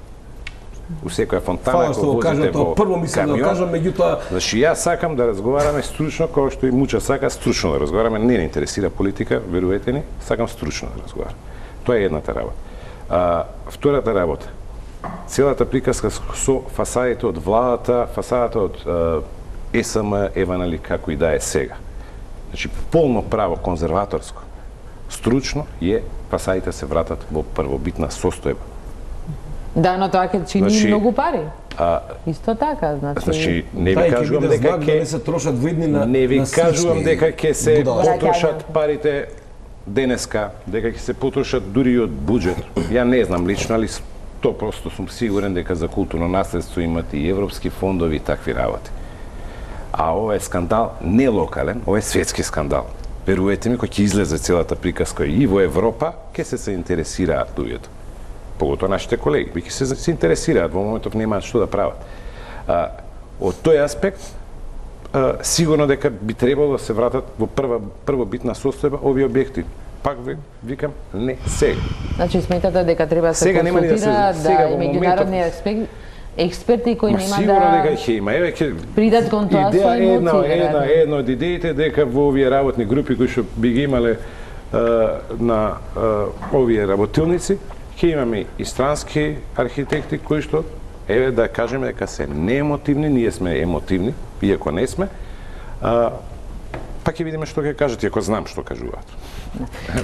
У секоја фонтана, ако возите во камион, значи јас сакам да разговараме стручно, како што и Муча сака стручно да разговараме. Не интересира политика, верувате ни, сакам стручно да разговарам. Тоа е едната работа. Втората работа, целата приказка со фасадите од владата, фасадата од СМ, Еван или како и да е сега. Значи, полно право конзерваторско, стручно е фасадите се вратат во првобитна состојба. Да, но тоа ќе чини многу пари. Исто така, значи не ви кажувам дека ќе се трошат видни на не ви кажувам дека ќе се потрошат парите денеска, дека ќе се потрошат дури и од буџет. Ја не знам лично, али 100% сум сигурен дека за културно наследство имате и европски фондови и такви работи. А ова е скандал не локален, ова е светски скандал. Верувате ми, кој ќе излезе целата приказка и во Европа, ќе се интересираат луѓето. Поготоа нашите колеги, ќе се интересираат, во моментов немаат што да прават. Од тој аспект, сигурно дека би требало да се вратат во првобитна состојба овие објекти. Пак викам, не сега. Значи сметате дека треба да се консултира да и меѓународни експерти кои нема да... Сигурно дека ќе има. Еве ќе придат кон тоа своји емоции. Една од идеите дека во овие работни групи кои што би ги имале на овие работилници, ќе имаме и странски архитекти кои што, еве да кажеме дека се неемотивни, ние сме емотивни, иако не сме, па ќе видиме што ќе кажат, иако знам што кажуваат.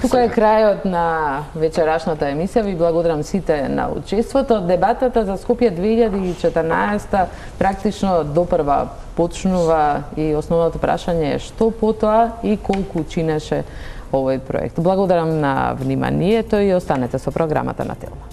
Тука е крајот на вечерашната емисија. Ви благодарам сите на учеството. Дебатата за Скопје 2014 практично допрва почнува и основното прашање е што потоа и колку чинеше овој проект. Благодарам на вниманието и останете со програмата на Телма.